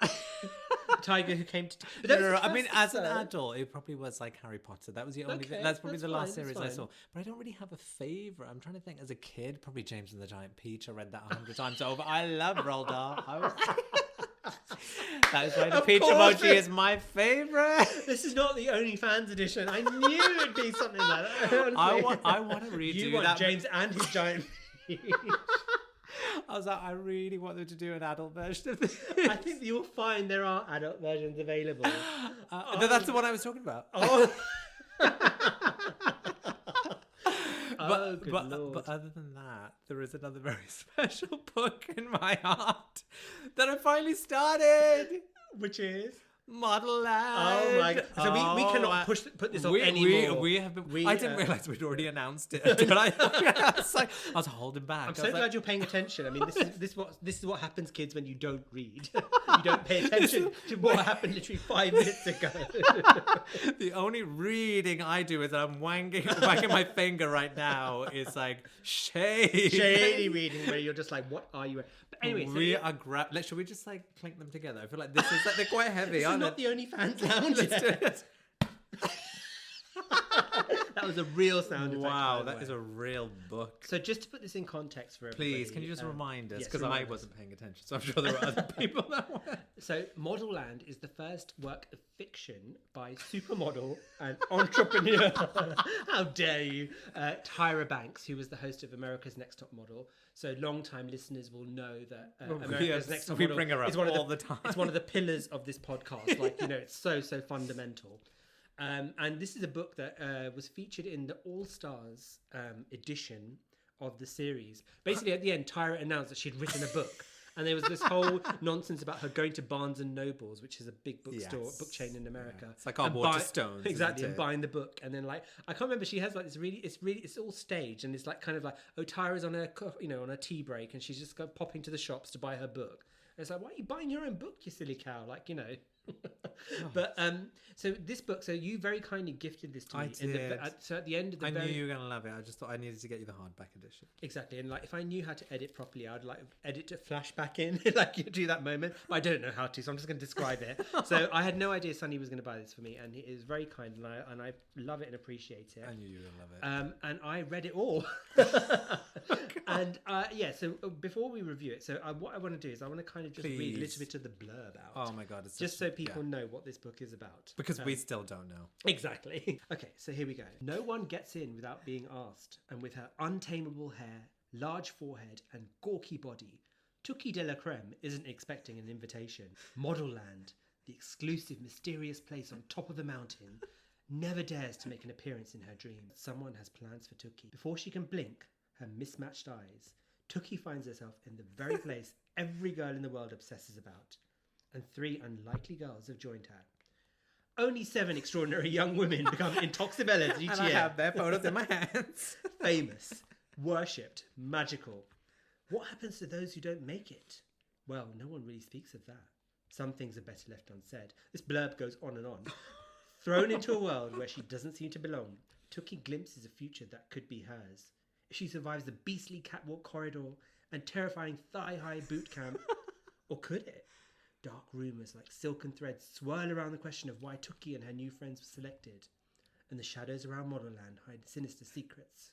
Tiger who came to. No. I mean, as an adult, it probably was like Harry Potter. That was the only. That's probably the last series I saw. But I don't really have a favorite. I'm trying to think. As a kid, probably James and the Giant Peach. I read that 100 times over. I love Roald Dahl. That is why the peach emoji is my favorite. This is not the OnlyFans edition. I knew it'd be something like that. I want to redo you want that. James and his giant peach. I was like, I really want them to do an adult version of this. I think you'll find there are adult versions available. That's the one I was talking about. But other than that, there is another very special book in my heart that I finally started. Which is? Modelland. Oh my god! So we cannot put this off anymore. We have been. I didn't realize we'd already announced it. But I was holding back. I'm so glad you're paying attention. I mean, this is what happens, kids, when you don't read. You don't pay attention to what happened literally 5 minutes ago. The only reading I do is that I'm wagging my finger right now. Is like shady reading where you're just like, what are you? But anyway, should we just like clink them together? I feel like this is like they're quite heavy. This is not the OnlyFans lounge. That was a real sound effect. Wow, that is a real book. So just to put this in context for everybody. Please, can you just remind us? Because I wasn't paying attention, so I'm sure there were other people that were. So Modelland is the first work of fiction by supermodel and entrepreneur. How dare you? Tyra Banks, who was the host of America's Next Top Model. So long-time listeners will know that America's Next Top Model bring her up is one all of the time. It's one of the pillars of this podcast. Like, it's so fundamental. And this is a book that was featured in the All-Stars edition of the series. Basically, at the end, Tyra announced that she'd written a book. And there was this whole nonsense about her going to Barnes and Nobles, which is a big bookstore, book chain in America. Yeah. It's like our Waterstones. Exactly, and buying the book. And then, like, I can't remember, she has like this it's all staged. And it's like kind of like, Tyra's on on a tea break and she's just popping to the shops to buy her book. And it's like, why are you buying your own book, you silly cow? Like, But so this book, so you very kindly gifted this to me. I did. So at the end of the I knew you were gonna love it. I just thought I needed to get you the hardback edition. Exactly, and like if I knew how to edit properly, I'd like edit to flashback in, like you do that moment. But I don't know how to, so I'm just going to describe it. So I had no idea Sunny was going to buy this for me, and he is very kind, and I love it and appreciate it. I knew you were gonna love it. And I read it all. And so before we review it, so what I want to do is I want to kind of just read a little bit of the blurb out. Oh my god, it's just so people know what this book is about. Because we still don't know. Exactly. Okay, so here we go. No one gets in without being asked, and with her untamable hair, large forehead, and gawky body, Tuki de la Creme isn't expecting an invitation. Modelland, the exclusive, mysterious place on top of the mountain, never dares to make an appearance in her dreams. Someone has plans for Tuki. Before she can blink her mismatched eyes, Tuki finds herself in the very place every girl in the world obsesses about, and 3 unlikely girls have joined her. Only 7 extraordinary young women become Intoxibellas each year. And I have their photos in my hands. Famous, worshipped, magical. What happens to those who don't make it? Well, no one really speaks of that. Some things are better left unsaid. This blurb goes on and on. Thrown into a world where she doesn't seem to belong, Tuki glimpses a future that could be hers. If she survives the beastly catwalk corridor and terrifying thigh-high boot camp, or could it? Dark rumours like silken threads swirl around the question of why Tuki and her new friends were selected. And the shadows around Modelland hide sinister secrets.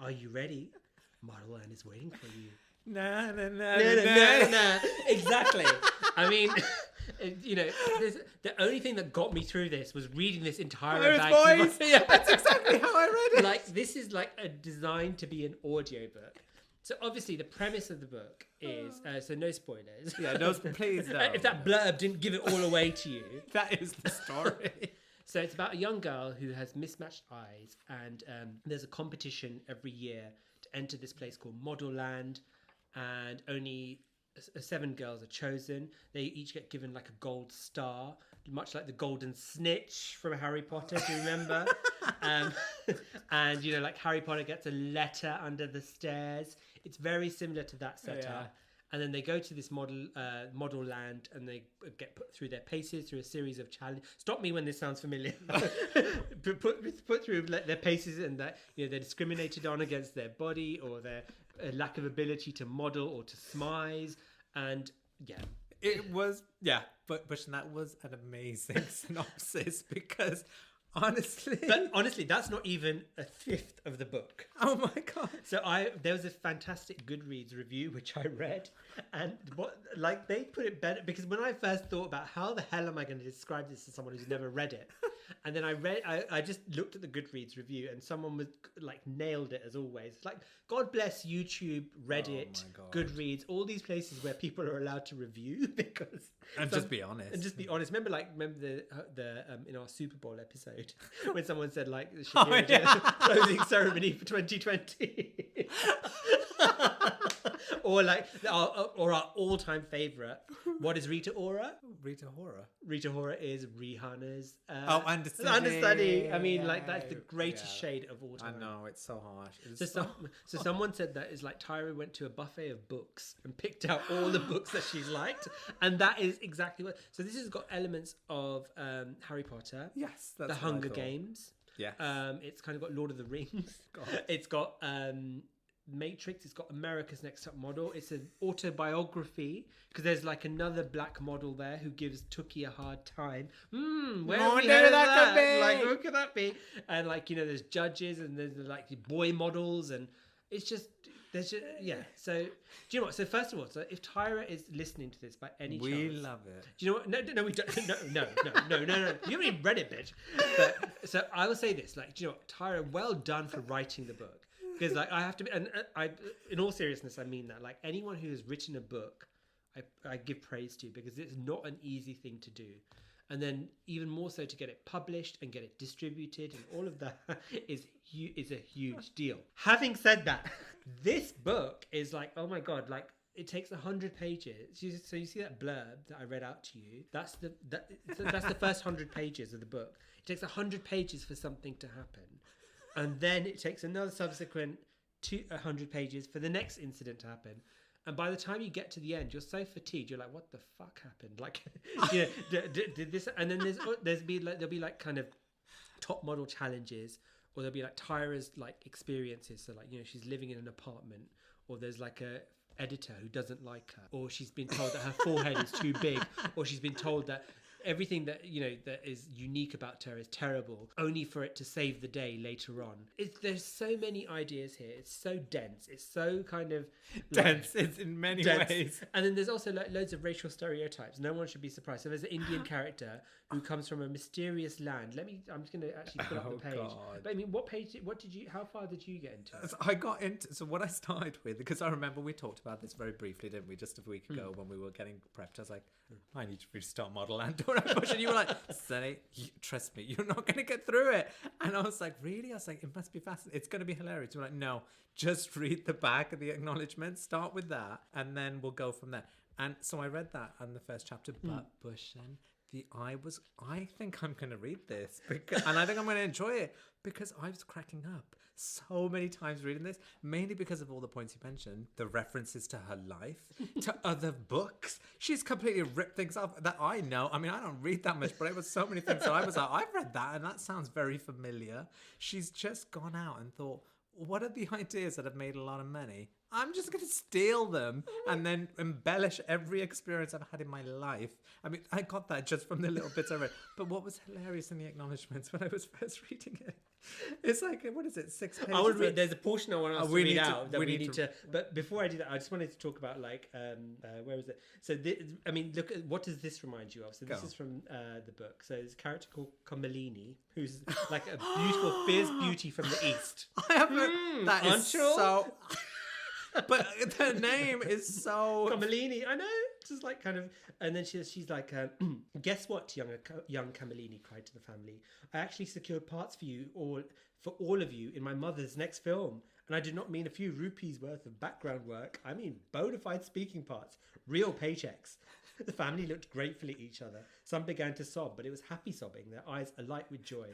Are you ready? Modelland is waiting for you. Na. Exactly. I mean, the only thing that got me through this was reading this entire voice. Yeah, that's exactly how I read it. Like, this is like designed to be an audiobook. So obviously the premise of the book is, so no spoilers. Yeah, no, please no. If that blurb didn't give it all away to you. That is the story. So it's about a young girl who has mismatched eyes, and there's a competition every year to enter this place called Modelland, and only 7 girls are chosen. They each get given like a gold star, much like the golden snitch from Harry Potter, do you remember? And like Harry Potter gets a letter under the stairs. It's very similar to that setup. Yeah. And then they go to this model land, and they get put through their paces through a series of challenges. Stop me when this sounds familiar. put through like, their paces, and that they're discriminated on against their body or their lack of ability to model or to smize. And it was but that was an amazing synopsis, because honestly, that's not even a fifth of the book. Oh my god! So there was a fantastic Goodreads review which I read, and they put it better, because when I first thought about how the hell am I going to describe this to someone who's never read it, and then I just looked at the Goodreads review, and someone was like nailed it as always. Like, God bless YouTube, Reddit, Goodreads, all these places where people are allowed to review just be honest. And just be honest. Remember the in our Super Bowl episode when someone said like the closing ceremony for 2020, or like our all-time favorite. What is Rita Ora? Rita Hora? Rita Hora is Rihanna's Understudy. I mean, like, that's the greatest shade of all time. I know, it's so harsh. So someone said that is like Tyra went to a buffet of books and picked out all the books that she's liked, and that is exactly what. So this has got elements of Harry Potter. Yes, that's The Hunger Games. Yes. It's kind of got Lord of the Rings. It's got Matrix. It's got America's Next Top Model. It's an autobiography because there's like another black model there who gives Tookie a hard time. Where that? Like, who could that be? And like, you know, there's judges and there's like boy models, and it's just yeah. So do you know what? So first of all, so if Tyra is listening to this by any chance, we love it. Do you know what? No, we don't. No. You haven't even read it, bitch. But so I will say this, like, do you know what, Tyra? Well done for writing the book. Because like I have to, and I, in all seriousness, I mean that. Like anyone who has written a book, I give praise to, because it's not an easy thing to do, and then even more so to get it published and get it distributed and all of that is a huge deal. Having said that, this book is like, oh my god, like it takes 100 pages. So you see that blurb that I read out to you? That's the first 100 pages of the book. It takes 100 pages for something to happen. And then it takes another subsequent 100 pages for the next incident to happen. And by the time you get to the end, you're so fatigued. You're like, what the fuck happened? Like, you know, did this? And then there'll be like kind of top model challenges, or there'll be like Tyra's like experiences. So like, you know, she's living in an apartment, or there's like a editor who doesn't like her, or she's been told that her forehead is too big, or she's been told that everything that, you know, that is unique about her is terrible, only for it to save the day later on. There's so many ideas here. It's so dense. It's so kind of dense. It's in many ways. And then there's also like loads of racial stereotypes. No one should be surprised. So there's an Indian character who comes from a mysterious land. I'm just going to actually pull up the page. God. But I mean, how far did you get into it? So what I started with, because I remember we talked about this very briefly, didn't we, just a week ago when we were getting prepped. I was like, I need to restart Modelland. And you were like, Sonny, trust me, you're not going to get through it. And I was like, really? I was like, it must be fascinating. It's going to be hilarious. You were like, no, just read the back of the acknowledgements. Start with that, and then we'll go from there. And so I read that in the first chapter, but Bhushan, I think I'm going to read this, and I think I'm going to enjoy it, because I was cracking up so many times reading this, mainly because of all the points you mentioned, the references to her life, to other books. She's completely ripped things off that I know. I mean, I don't read that much, but it was so many things that I was like, I've read that, and that sounds very familiar. She's just gone out and thought, what are the ideas that have made a lot of money? I'm just going to steal them and then embellish every experience I've had in my life. I mean, I got that just from the little bits I read. But what was hilarious in the acknowledgements when I was first reading it, it's like, what is it, 6 pages? There's a portion I want us to read out that we need to. But before I do that, I just wanted to talk about like, where was it? So, I mean, look, what does this remind you of? So this is from the book. So there's a character called Kamalini, who's like a beautiful, fierce beauty from the East. I haven't. That is so... But the name is so... Kamalini, I know. Just like kind of... And then she's like, guess what, young Kamalini cried to the family. I actually secured parts for all of you in my mother's next film. And I do not mean a few rupees worth of background work. I mean bona fide speaking parts. Real paychecks. The family looked gratefully at each other. Some began to sob, but it was happy sobbing, their eyes alight with joy.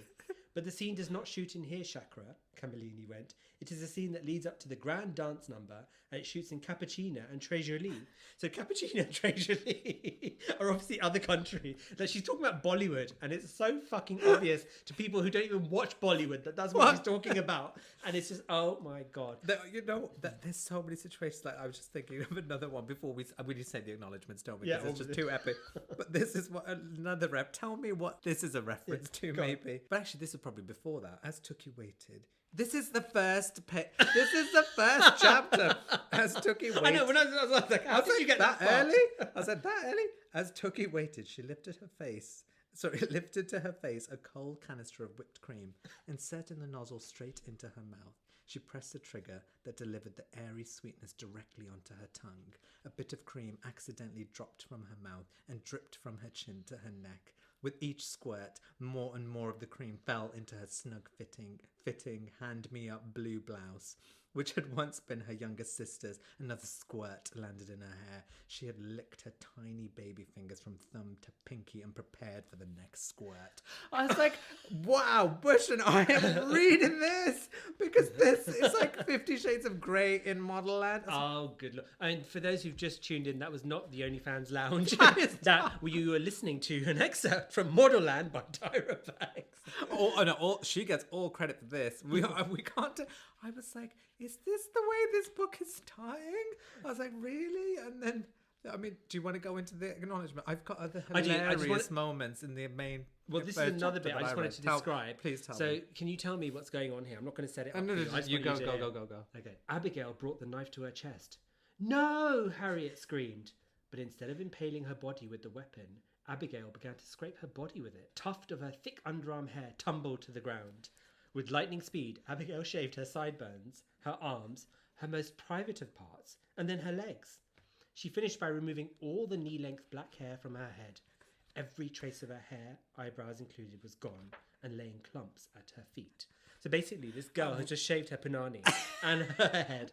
But the scene does not shoot in here, Chakra, Kamalini went. It is a scene that leads up to the grand dance number, and it shoots in Cappuccina and Treasury. So Cappuccina and Treasury are obviously other country. Like, she's talking about Bollywood, and it's so fucking obvious to people who don't even watch Bollywood that that's what she's talking about. And it's just, oh my God. There's so many situations. Like, I was just thinking of another one before we just say the acknowledgements, don't we? Yeah, it's just too epic. But this is another rep. Tell me what this is a reference to, maybe. But actually, this is probably before that. As Tookie waited. This is the first This is the first chapter. As Tookie waited. I know, when I was like, how did you get that early? I said, that early? As Tookie waited, she lifted to her face a cold canister of whipped cream, inserting the nozzle straight into her mouth. She pressed the trigger that delivered the airy sweetness directly onto her tongue. A bit of cream accidentally dropped from her mouth and dripped from her chin to her neck. With each squirt, more and more of the cream fell into her snug-fitting, hand-me-up blue blouse. which had once been her younger sister's. Another squirt landed in her hair. She had licked her tiny baby fingers from thumb to pinky and prepared for the next squirt. I was like, wow, Bhushan, I am reading this because this is like 50 Shades of Grey in Modelland. Oh, good Lord. And for those who've just tuned in, that was not the OnlyFans Lounge. You were listening to an excerpt from Modelland by Tyra Banks. She gets all credit for this. We can't. I was like, is this the way this book is tying? I was like, really? And then, I mean, do you want to go into the acknowledgement? I've got other hilarious moments in the main. Well, this is another bit I just wanted to describe. Please tell me. So, can you tell me what's going on here? I'm not going to set it up. No, you go. Okay. Abigail brought the knife to her chest. No, Harriet screamed. But instead of impaling her body with the weapon, Abigail began to scrape her body with it. A tuft of her thick underarm hair tumbled to the ground. With lightning speed, Abigail shaved her sideburns, her arms, her most private of parts, and then her legs. She finished by removing all the knee-length black hair from her head. Every trace of her hair, eyebrows included, was gone and lay in clumps at her feet. So basically, this girl has just shaved her punani and her head,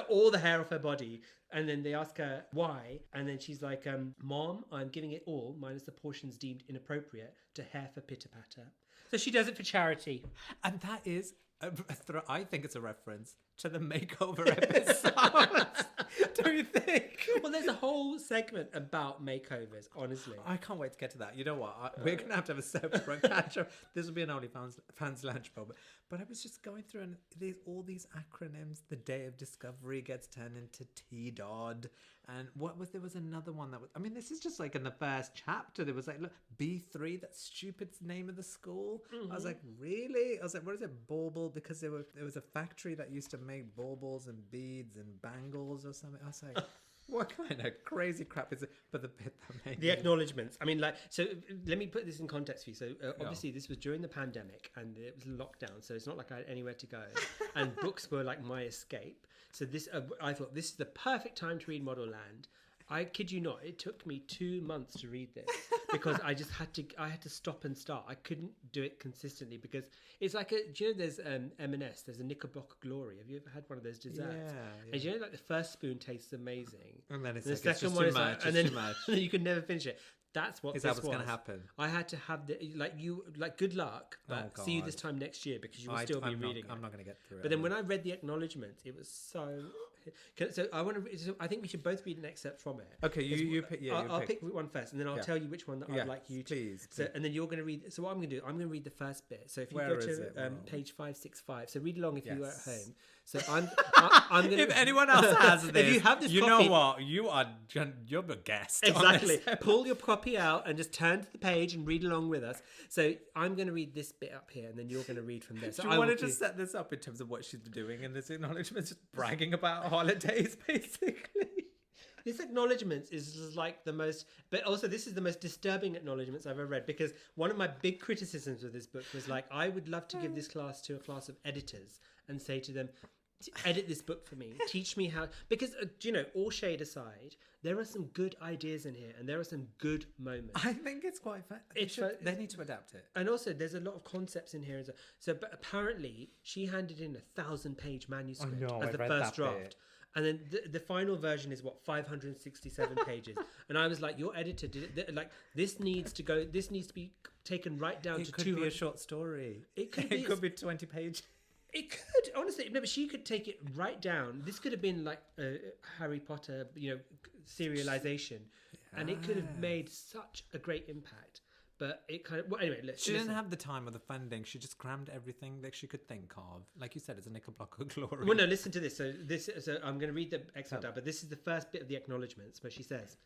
all the hair off her body. And then they ask her why. And then she's like, Mom, I'm giving it all, minus the portions deemed inappropriate, to hair for pitter-patter. So she does it for charity. And that is, I think it's a reference to the makeover episode. Don't you think? Well, there's a whole segment about makeovers, honestly. I can't wait to get to that. You know what? We're going to have a separate catch-up. This will be an OnlyFans lunch moment. But I was just going through and there's all these acronyms. The Day of Discovery gets turned into T-Dod. And there was another one that was, I mean, this is just like in the first chapter. There was like, look, B3, that stupid name of the school. Mm-hmm. I was like, really? I was like, what is it? Bauble? Because there was a factory that used to make baubles and beads and bangles or something. I was like, what kind of crazy crap is it? But the bit that made the acknowledgements. I mean, like, so let me put this in context for you. So obviously this was during the pandemic and it was lockdown. So it's not like I had anywhere to go. And books were like my escape. So this, I thought this is the perfect time to read Modelland. I kid you not, it took me 2 months to read this because I had to stop and start. I couldn't do it consistently because it's like do you know there's M&S, there's a Knickerbocker Glory. Have you ever had one of those desserts? Yeah. And you know, like the first spoon tastes amazing. And then the second one is like, and then you can never finish it. That's what is that what's going to happen? I had to have good luck, but see you this time next year because you will still be reading. I'm not going to get through it. But then when I read the acknowledgements, it was so. So I think we should both read an excerpt from it. Okay, you pick. Yeah, I'll pick one first, and then I'll tell you which one that I'd like you to. Please. So and then you're going to read. So what I'm going to do, I'm going to read the first bit. So if you go to page 565, so read along if you are at home. So I'm going to. If anyone else has this, if you have this, you copy, know what? You're a guest. Exactly. Pull your copy out and just turn to the page and read along with us. So I'm going to read this bit up here, and then you're going to read from there. So do you want to just set this up in terms of what she's been doing in this acknowledgement, just bragging about holidays, basically? This acknowledgement is like the most, but also this is the most disturbing acknowledgements I've ever read, because one of my big criticisms of this book was like, I would love to give this class to a class of editors and say to them, edit this book for me, teach me how, because all shade aside, there are some good ideas in here and there are some good moments. I think it's quite fun. They need to adapt it. And also there's a lot of concepts in here as well. So but apparently she handed in 1,000-page manuscript as the first draft bit. And then the final version is 567 pages. And I was like, your editor did it. Like, this needs to be taken right down to 200. It could be a short story. It could be 20 pages. It could, honestly. No, but she could take it right down. This could have been like a Harry Potter, serialization. Yeah. And it could have made such a great impact. But it kind of... Well, anyway, she didn't have the time or the funding. She just crammed everything that she could think of. Like you said, it's a Knickerbocker Glory. Well, no, listen to this. So I'm going to read the excerpt out, but this is the first bit of the acknowledgements where she says,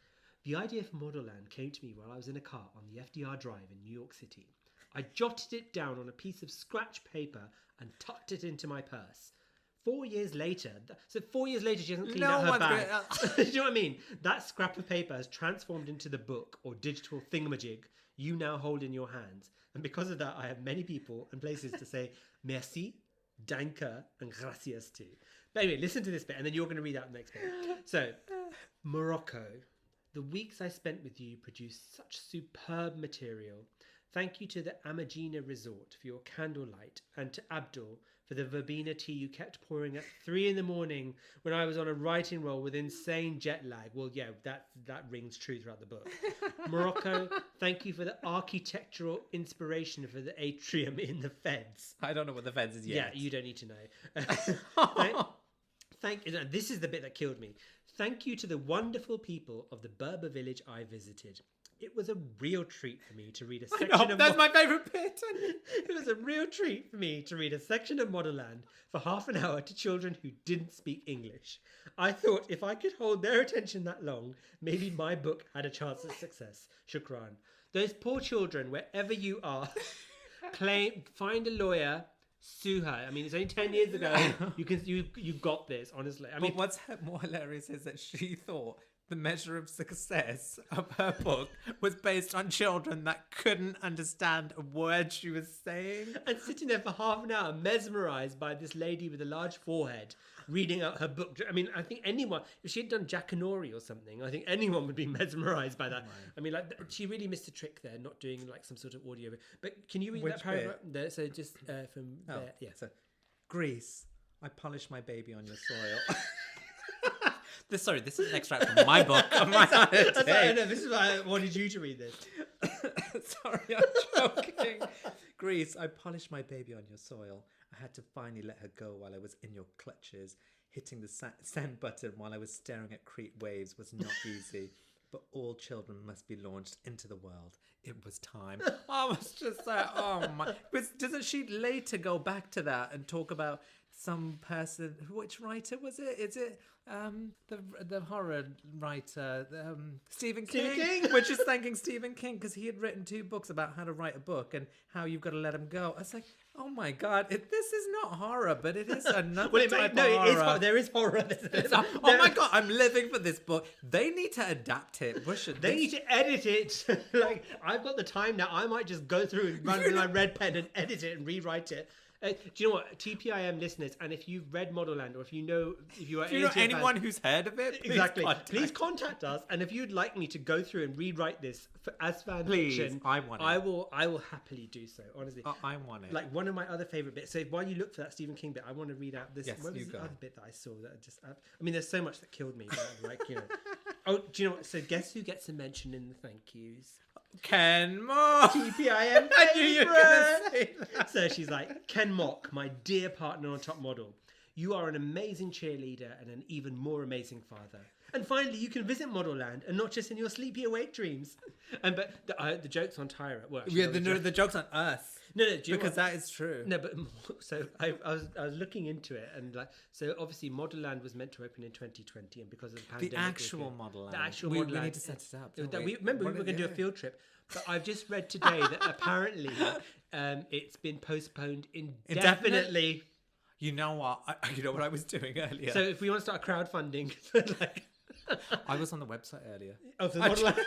the idea for Modelland came to me while I was in a car on the FDR Drive in New York City. I jotted it down on a piece of scratch paper and tucked it into my purse. 4 years later, she hasn't cleaned out her bag. Do you know what I mean? That scrap of paper has transformed into the book or digital thingamajig you now hold in your hands. And because of that, I have many people and places to say merci, danke, and gracias to. But anyway, listen to this bit, and then you're going to read out the next bit. So, Morocco. The weeks I spent with you produced such superb material. Thank you to the Amagina Resort for your candlelight and to Abdul for the verbena tea you kept pouring at 3 a.m. when I was on a writing roll with insane jet lag. Well, yeah, that rings true throughout the book. Morocco, thank you for the architectural inspiration for the atrium in the Feds. I don't know what the Feds is yet. Yeah, you don't need to know. Thank you. This is the bit that killed me. Thank you to the wonderful people of the Berber village I visited. It was a real treat for me to read a section of... That's my favourite bit. It was a real treat for me to read a section of Modelland for half an hour to children who didn't speak English. I thought if I could hold their attention that long, maybe my book had a chance at success. Shukran. Those poor children, wherever you are, find a lawyer, sue her. I mean, it's only 10 years ago. You got this, honestly. I mean, but what's more hilarious is that she thought the measure of success of her book was based on children that couldn't understand a word she was saying. And sitting there for half an hour, mesmerised by this lady with a large forehead, reading out her book. I mean, I think anyone, if she had done Jackanory or something, I think anyone would be mesmerised by that. Right. I mean, like, she really missed a trick there, not doing like some sort of audio. But can you read that paragraph? There, so just from there. Yeah. So, Greece, I polish my baby on your soil. This is an extract from my book. This is why I wanted you to read this. Sorry, I'm joking. Greece, I polished my baby on your soil. I had to finally let her go while I was in your clutches. Hitting the send button while I was staring at Crete waves was not easy. But all children must be launched into the world. It was time. I was just like, oh my. But doesn't she later go back to that and talk about some person? Which writer was it? Is it the horror writer, Stephen King? We're just thanking Stephen King because he had written 2 books about how to write a book and how you've got to let him go. I was like, oh my god, this is not horror, but it is another type of horror. There is horror. Oh my god, I'm living for this book. They need to adapt it. They need to edit it. Like, I've got the time now. I might just go through and run with my red pen and edit it and rewrite it. Do you know what, TPIM listeners, and if you've read Modelland, or if you know anyone who's heard of it, please contact us. And if you'd like me to go through and rewrite this as fan fiction, I want it. I will happily do so. Honestly, I want it. Like, one of my other favorite bits. So while you look for that Stephen King bit, I want to read out this. Yes, what was the other bit that I saw that I mean, there's so much that killed me. But, like, you know. Oh, do you know what? So guess who gets a mention in the thank yous? Ken Mock. TPIM. I knew you were going to say that. So she's like, Ken Mock, my dear partner on Top Model. You are an amazing cheerleader and an even more amazing father. And finally, you can visit Modelland and not just in your sleepy awake dreams. But the joke's on Tyra. Well, actually, the joke's on us. No, because that is true. No, but so I was looking into it, and like, so obviously Modelland was meant to open in 2020, and because of the pandemic, the actual Modelland, we need to set it up. We were going to do a field trip, but I've just read today that apparently it's been postponed indefinitely. You know what? You know what I was doing earlier. So if we want to start crowdfunding, like. I was on the website earlier. Oh, the Modelland.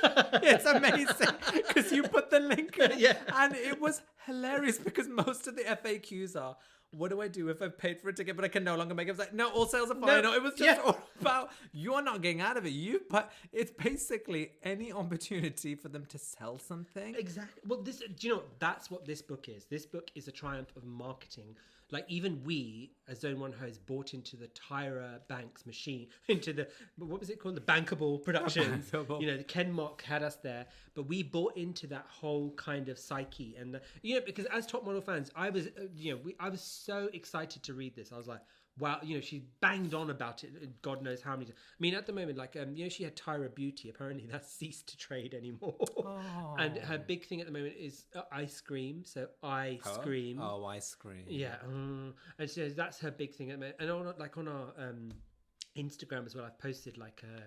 It's amazing because you put the link in, yeah, and it was hilarious because most of the FAQs are, what do I do if I've paid for a ticket but I can no longer make it? I was like, no, all sales are fine. No, it was just all about you're not getting out of it. But it's basically any opportunity for them to sell something. Exactly. Well, do you know, that's what this book is. This book is a triumph of marketing. Like, even we, as Zone 1 hosts, bought into the Tyra Banks machine, into the, what was it called? The Bankable Productions. You know, Ken Mock had us there, but we bought into that whole kind of psyche. And, you know, because as Top Model fans, I was, I was so excited to read this. I was like, wow, you know, she banged on about it. God knows how many times. I mean, at the moment, like, she had Tyra Beauty. Apparently, that's ceased to trade anymore. Oh. And her big thing at the moment is ice cream. So I scream. Oh, ice cream. Yeah, and so that's her big thing at the moment. And on our Instagram as well, I've posted like a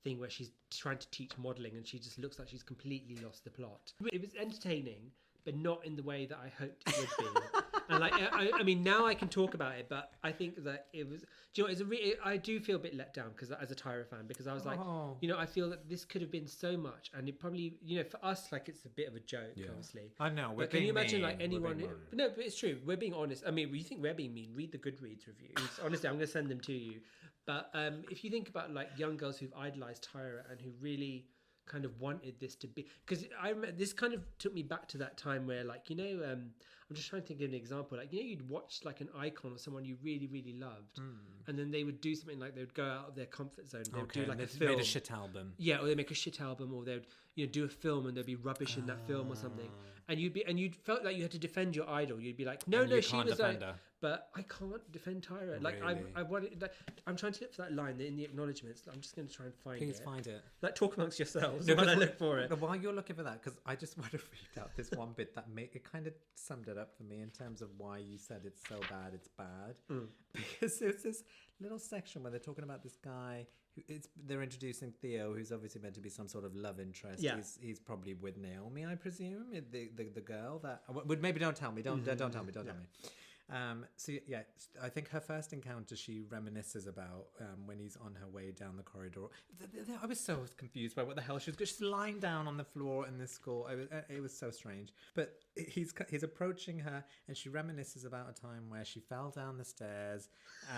thing where she's trying to teach modelling, and she just looks like she's completely lost the plot. It was entertaining, but not in the way that I hoped it would be. And like, I mean, now I can talk about it, but I think that it was. Do you know? I do feel a bit let down because as a Tyra fan, because I was like, you know, I feel that this could have been so much, and it probably, you know, for us, like, it's a bit of a joke, obviously. I know. But can you imagine, like, anyone? No, but it's true. We're being honest. I mean, you think we're being mean? Read the Goodreads reviews. Honestly, I'm going to send them to you. But if you think about like young girls who've idolized Tyra and who really kind of wanted this to be, because I remember this kind of took me back to that time where, like, you know, I'm just trying to think of an example. Like, you'd watch like an icon of someone you really, really loved, and then they would do something like they would go out of their comfort zone. They would do like a film. Made a shit album. Yeah, or they make a shit album, or they would do a film and there'd be rubbish in that film or something. And you'd felt like you had to defend your idol. You'd be like, no, she was like, but I can't defend Tyra. Like, really? I wanted, like, I'm trying to look for that line in the acknowledgements. I'm just going to try and find it. Please find it. Like, talk amongst yourselves while I look for it. While you're looking for that, because I just want to read out this one bit that it kind of summed it up for me in terms of why you said it's so bad, it's bad. Because there's this little section where they're talking about this guy they're introducing Theo, who's obviously meant to be some sort of love interest. Yeah. He's probably with Naomi, I presume, the girl that. Maybe don't tell me. Don't tell me. Don't tell me. So yeah, I think her first encounter, she reminisces about when he's on her way down the corridor. I was so confused by what the hell she was. She's lying down on the floor in this school. It was so strange. But he's approaching her, and she reminisces about a time where she fell down the stairs,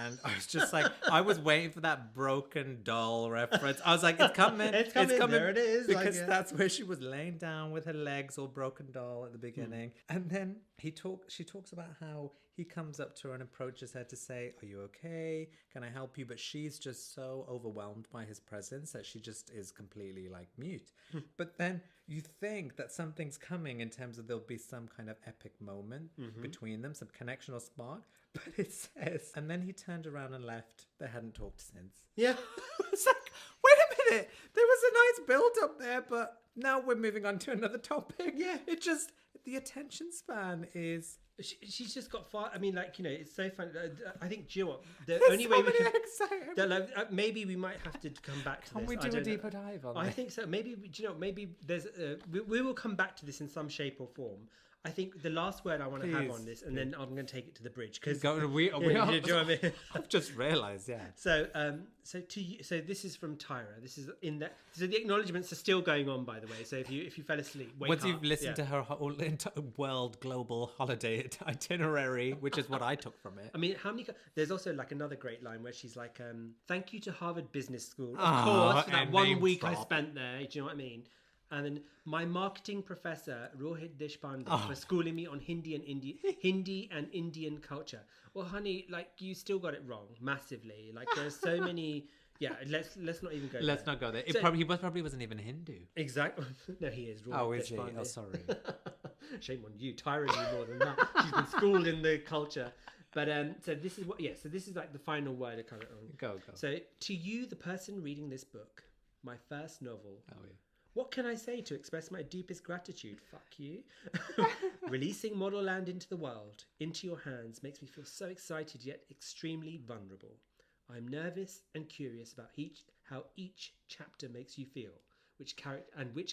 and I was just like, I was waiting for that broken doll reference. I was like, it's coming. It's coming. There it is. Because that's where she was laying down with her legs all broken doll at the beginning, and then she talks about how he comes up to her and approaches her to say, are you okay? Can I help you? But she's just so overwhelmed by his presence that she just is completely like mute. But then you think that something's coming in terms of there'll be some kind of epic moment between them, some connection or spark. But it says, and then he turned around and left. They hadn't talked since. Yeah. It's like, wait a minute. There was a nice build up there, but now we're moving on to another topic. Yeah. The attention span is... She's just got far. I mean, like, it's so funny. I think, do you know what? The only way we can... maybe we might have to come back to this. Can we do a deeper dive on I think so. Maybe, do you know, maybe there's... we will come back to this in some shape or form. I think the last word I want to have on this, and then I'm going to take it to the bridge. Because do you know what I mean? I've just realised, yeah. So this is from Tyra. This is in that. So the acknowledgements are still going on, by the way. So if you fell asleep, wake once up. You've listened to her whole world global holiday itinerary, which is what I took from it. I mean, how many? There's also like another great line where she's like, "Thank you to Harvard Business School, of course, for that 1 week I spent there." Do you know what I mean? And then my marketing professor, Rohit Deshpande, for schooling me on Hindi and Indian culture. Well, honey, like, you still got it wrong massively. Like, there's so many. Yeah, let's not even go. Let's not go there. He probably wasn't even Hindu. Exactly. No, he is. Rohit is Deshpande. He? Oh, sorry. Shame on you. Tyra knew more than that. She's been schooled in the culture. But so this is what. Yeah. So this is like the final word. Go. So to you, the person reading this book, my first novel. Oh yeah. What can I say to express my deepest gratitude? Fuck you. Releasing Modelland into the world, into your hands, makes me feel so excited yet extremely vulnerable. I'm nervous and curious about how each chapter makes you feel, which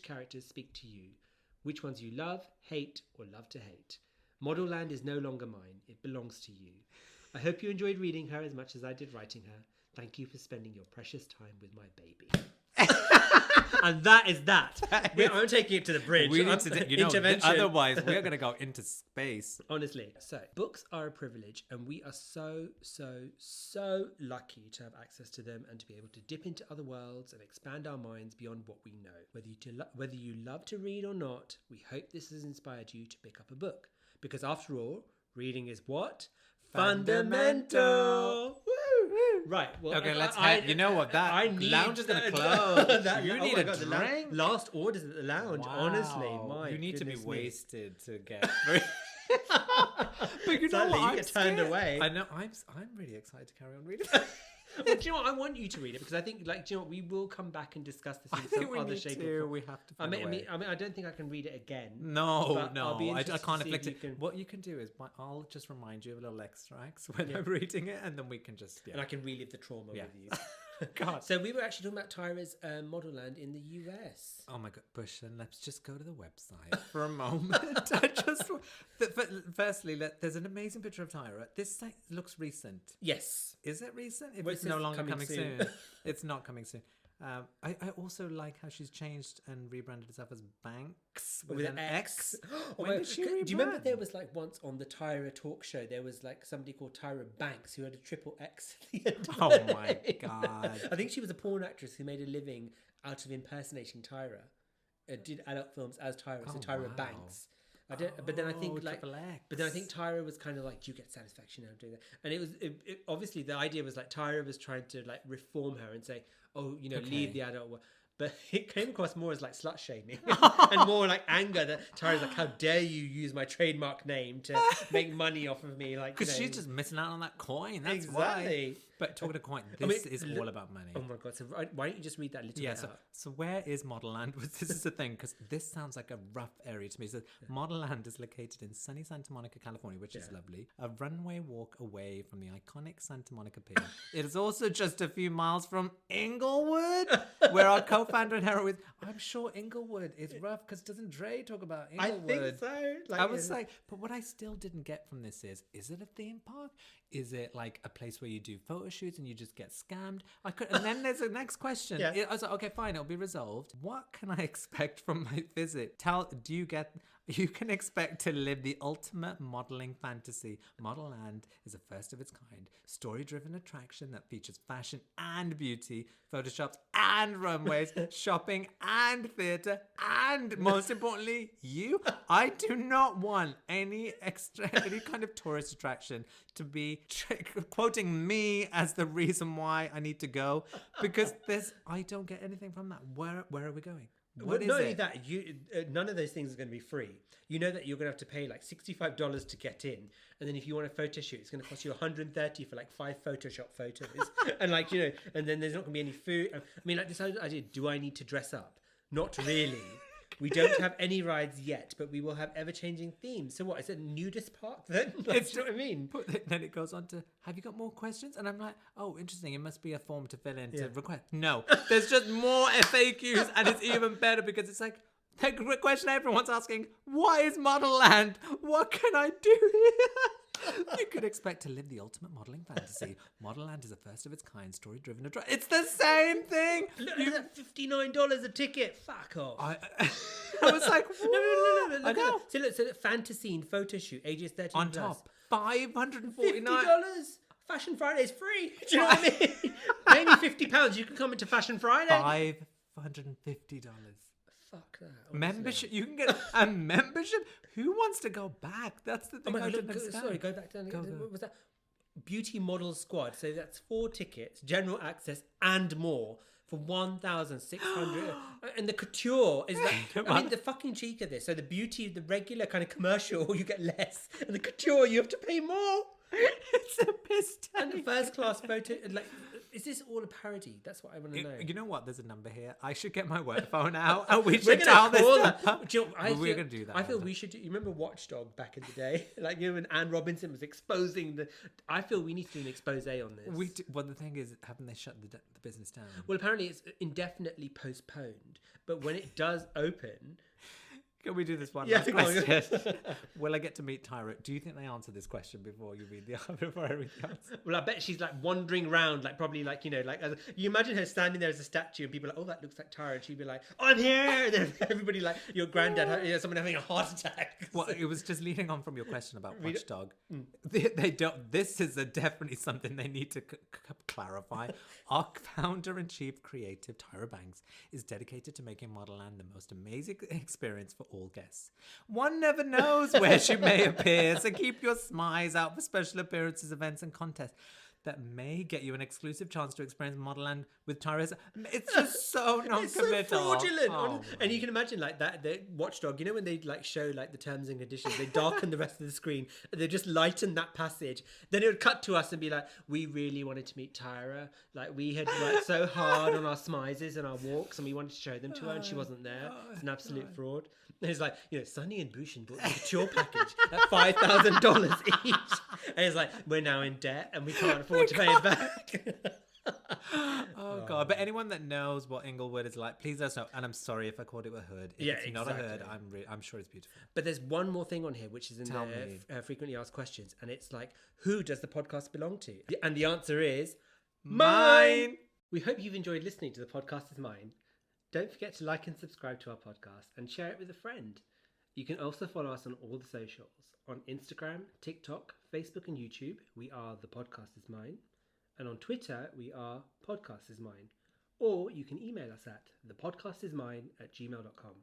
characters speak to you, which ones you love, hate, or love to hate. Modelland is no longer mine. It belongs to you. I hope you enjoyed reading her as much as I did writing her. Thank you for spending your precious time with my baby. And that is that. I'm taking it to the bridge. We need to intervention. Otherwise, we're going to go into space. Honestly. So, books are a privilege, and we are so, so, so lucky to have access to them and to be able to dip into other worlds and expand our minds beyond what we know. Whether you love to read or not, we hope this has inspired you to pick up a book. Because after all, reading is what? Fundamental! Right. Well, okay, let's head. You know what? That lounge is going to close. You need a drink. Last orders at the lounge. Wow. Honestly, you need to be wasted to get. But you know what? You get turned away. I know. I'm really excited to carry on reading. Well, do you know what? I want you to read it because I think, like, do you know what? We will come back and discuss this in some other shape or form. We have to find a way. I don't think I can read it again. No, I can't inflict it. What you can do is I'll just remind you of little extracts when I'm reading it, and then we can just and I can relive the trauma with you. God. So we were actually talking about Tyra's Modelland in the US. Oh my God, Bhushan, let's just go to the website for a moment. Firstly, there's an amazing picture of Tyra. This site looks recent. Yes. Is it recent? If it's no longer coming soon. It's not coming soon. I also like how she's changed and rebranded herself as Banks with an X. When did she rebrand? Do you remember there was like once on the Tyra talk show, there was like somebody called Tyra Banks who had a triple X at the end. Oh my God. I think she was a porn actress who made a living out of impersonating Tyra. Did adult films as Tyra, so Tyra Banks. I don't. But then I think Triple X. But then I think Tyra was kind of like, "Do you get satisfaction out of doing that?" And it was obviously the idea was like Tyra was trying to like reform her and say, "Oh, leave the adult world." But it came across more as like slut shaming and more like anger that Tyra's like, how dare you use my trademark name to make money off of me? Like, because she's just missing out on that coin. That's exactly. Why. But talking of coin, this is all about money. Oh my God. So why don't you just read that little bit out? So where is Modelland? This is the thing, because this sounds like a rough area to me. So Modelland is located in sunny Santa Monica, California, which is lovely. A runway walk away from the iconic Santa Monica Pier. It is also just a few miles from Inglewood, where our co-founder and hero is. I'm sure Inglewood is rough, because doesn't Dre talk about Inglewood? I think so. I was like, but what I still didn't get from this is it a theme park? Is it like a place where you do photo shoots and you just get scammed? And then there's the next question. I was like, okay, fine, it'll be resolved. What can I expect from my visit? You can expect to live the ultimate modeling fantasy. Modelland is a first of its kind, story-driven attraction that features fashion and beauty, photoshops and runways, shopping and theatre, and most importantly, you. I do not want any kind of tourist attraction to be quoting me as the reason why I need to go, because I don't get anything from that. Where are we going? Not only that, none of those things are going to be free. You know that you're going to have to pay like $65 to get in, and then if you want a photo shoot, it's going to cost you $130 for like 5 Photoshop photos, and and then there's not going to be any food. I mean, like this idea: do I need to dress up? Not really. We don't have any rides yet, but we will have ever-changing themes. So what? Is it a nudist park then? That's what I mean. Then it goes on to, have you got more questions? And I'm like, oh, interesting. It must be a form to fill in to request. No, there's just more FAQs, and it's even better because it's like, the question everyone's asking, what is Modelland? What can I do here? You could expect to live the ultimate modelling fantasy. Modelland is a first of its kind, story-driven attraction. It's the same thing. Look at that, $59 a ticket. Fuck off. I was like, no. Look at that. So look, fantasy and photo shoot, ages 13 on plus. Top, $549. $50. Fashion Friday is free. Do you know what I mean? Pay me £50. You can come into Fashion Friday. $550. Fuck that. Honestly. Membership. You can get a membership. Who wants to go back? That's the thing. Sorry, go back down. What was that? Beauty Model Squad. So that's 4 tickets, general access, and more for $1,600. And the couture is like, I mean, the fucking cheek of this. So the beauty, the regular kind of commercial, you get less, and the couture, you have to pay more. It's a piss take. And the first class photo, like, is this all a parody? That's what I want to know. You know what? There's a number here. I should get my work phone out and we should dial this up. We're going to do that. I feel we should do. You remember Watchdog back in the day? Like, when Anne Robinson was exposing I feel we need to do an expose on this. Well, the thing is, haven't they shut the business down? Well, apparently it's indefinitely postponed. But when it does open... Can we do this one last question? Will I get to meet Tyra? Do you think they answer this question before I read the answer? Well, I bet she's like wandering around, like probably like, like you imagine her standing there as a statue and people are like, oh, that looks like Tyra. And she'd be like, oh, I'm here. And then everybody like, your granddad, someone having a heart attack. Well, it was just leading on from your question about Watchdog. They don't. This is definitely something they need to clarify. Our founder and chief creative, Tyra Banks, is dedicated to making Modelland the most amazing experience for all guests. One never knows where she may appear, so keep your smiles out for special appearances, events, and contests that may get you an exclusive chance to experience Modelland with Tyra. It's just so non-committal. It's so fraudulent. And you can imagine like that, the Watchdog, when they like show like the terms and conditions, they darken the rest of the screen and they just lighten that passage. Then it would cut to us and be like, we really wanted to meet Tyra. Like, we had worked so hard on our smizes and our walks and we wanted to show them to her and she wasn't there. It's an absolute fraud. And it's like, Sunny and Bhushan bought the couture package at $5,000 each. And it's like, we're now in debt and we can't afford to pay it back. Oh God! But anyone that knows what Inglewood is like, please let us know. And I'm sorry if I called it a hood. If it's not a hood, I'm sure it's beautiful. But there's one more thing on here, which is in the frequently asked questions, and it's like, who does the podcast belong to? And the answer is mine. We hope you've enjoyed listening to The Podcast Is Mine. Don't forget to like and subscribe to our podcast and share it with a friend. You can also follow us on all the socials. On Instagram, TikTok, Facebook and YouTube, we are The Podcast Is Mine. And on Twitter, we are Podcast Is Mine. Or you can email us at thepodcastismine@gmail.com.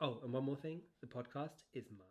Oh, and one more thing, the podcast is mine.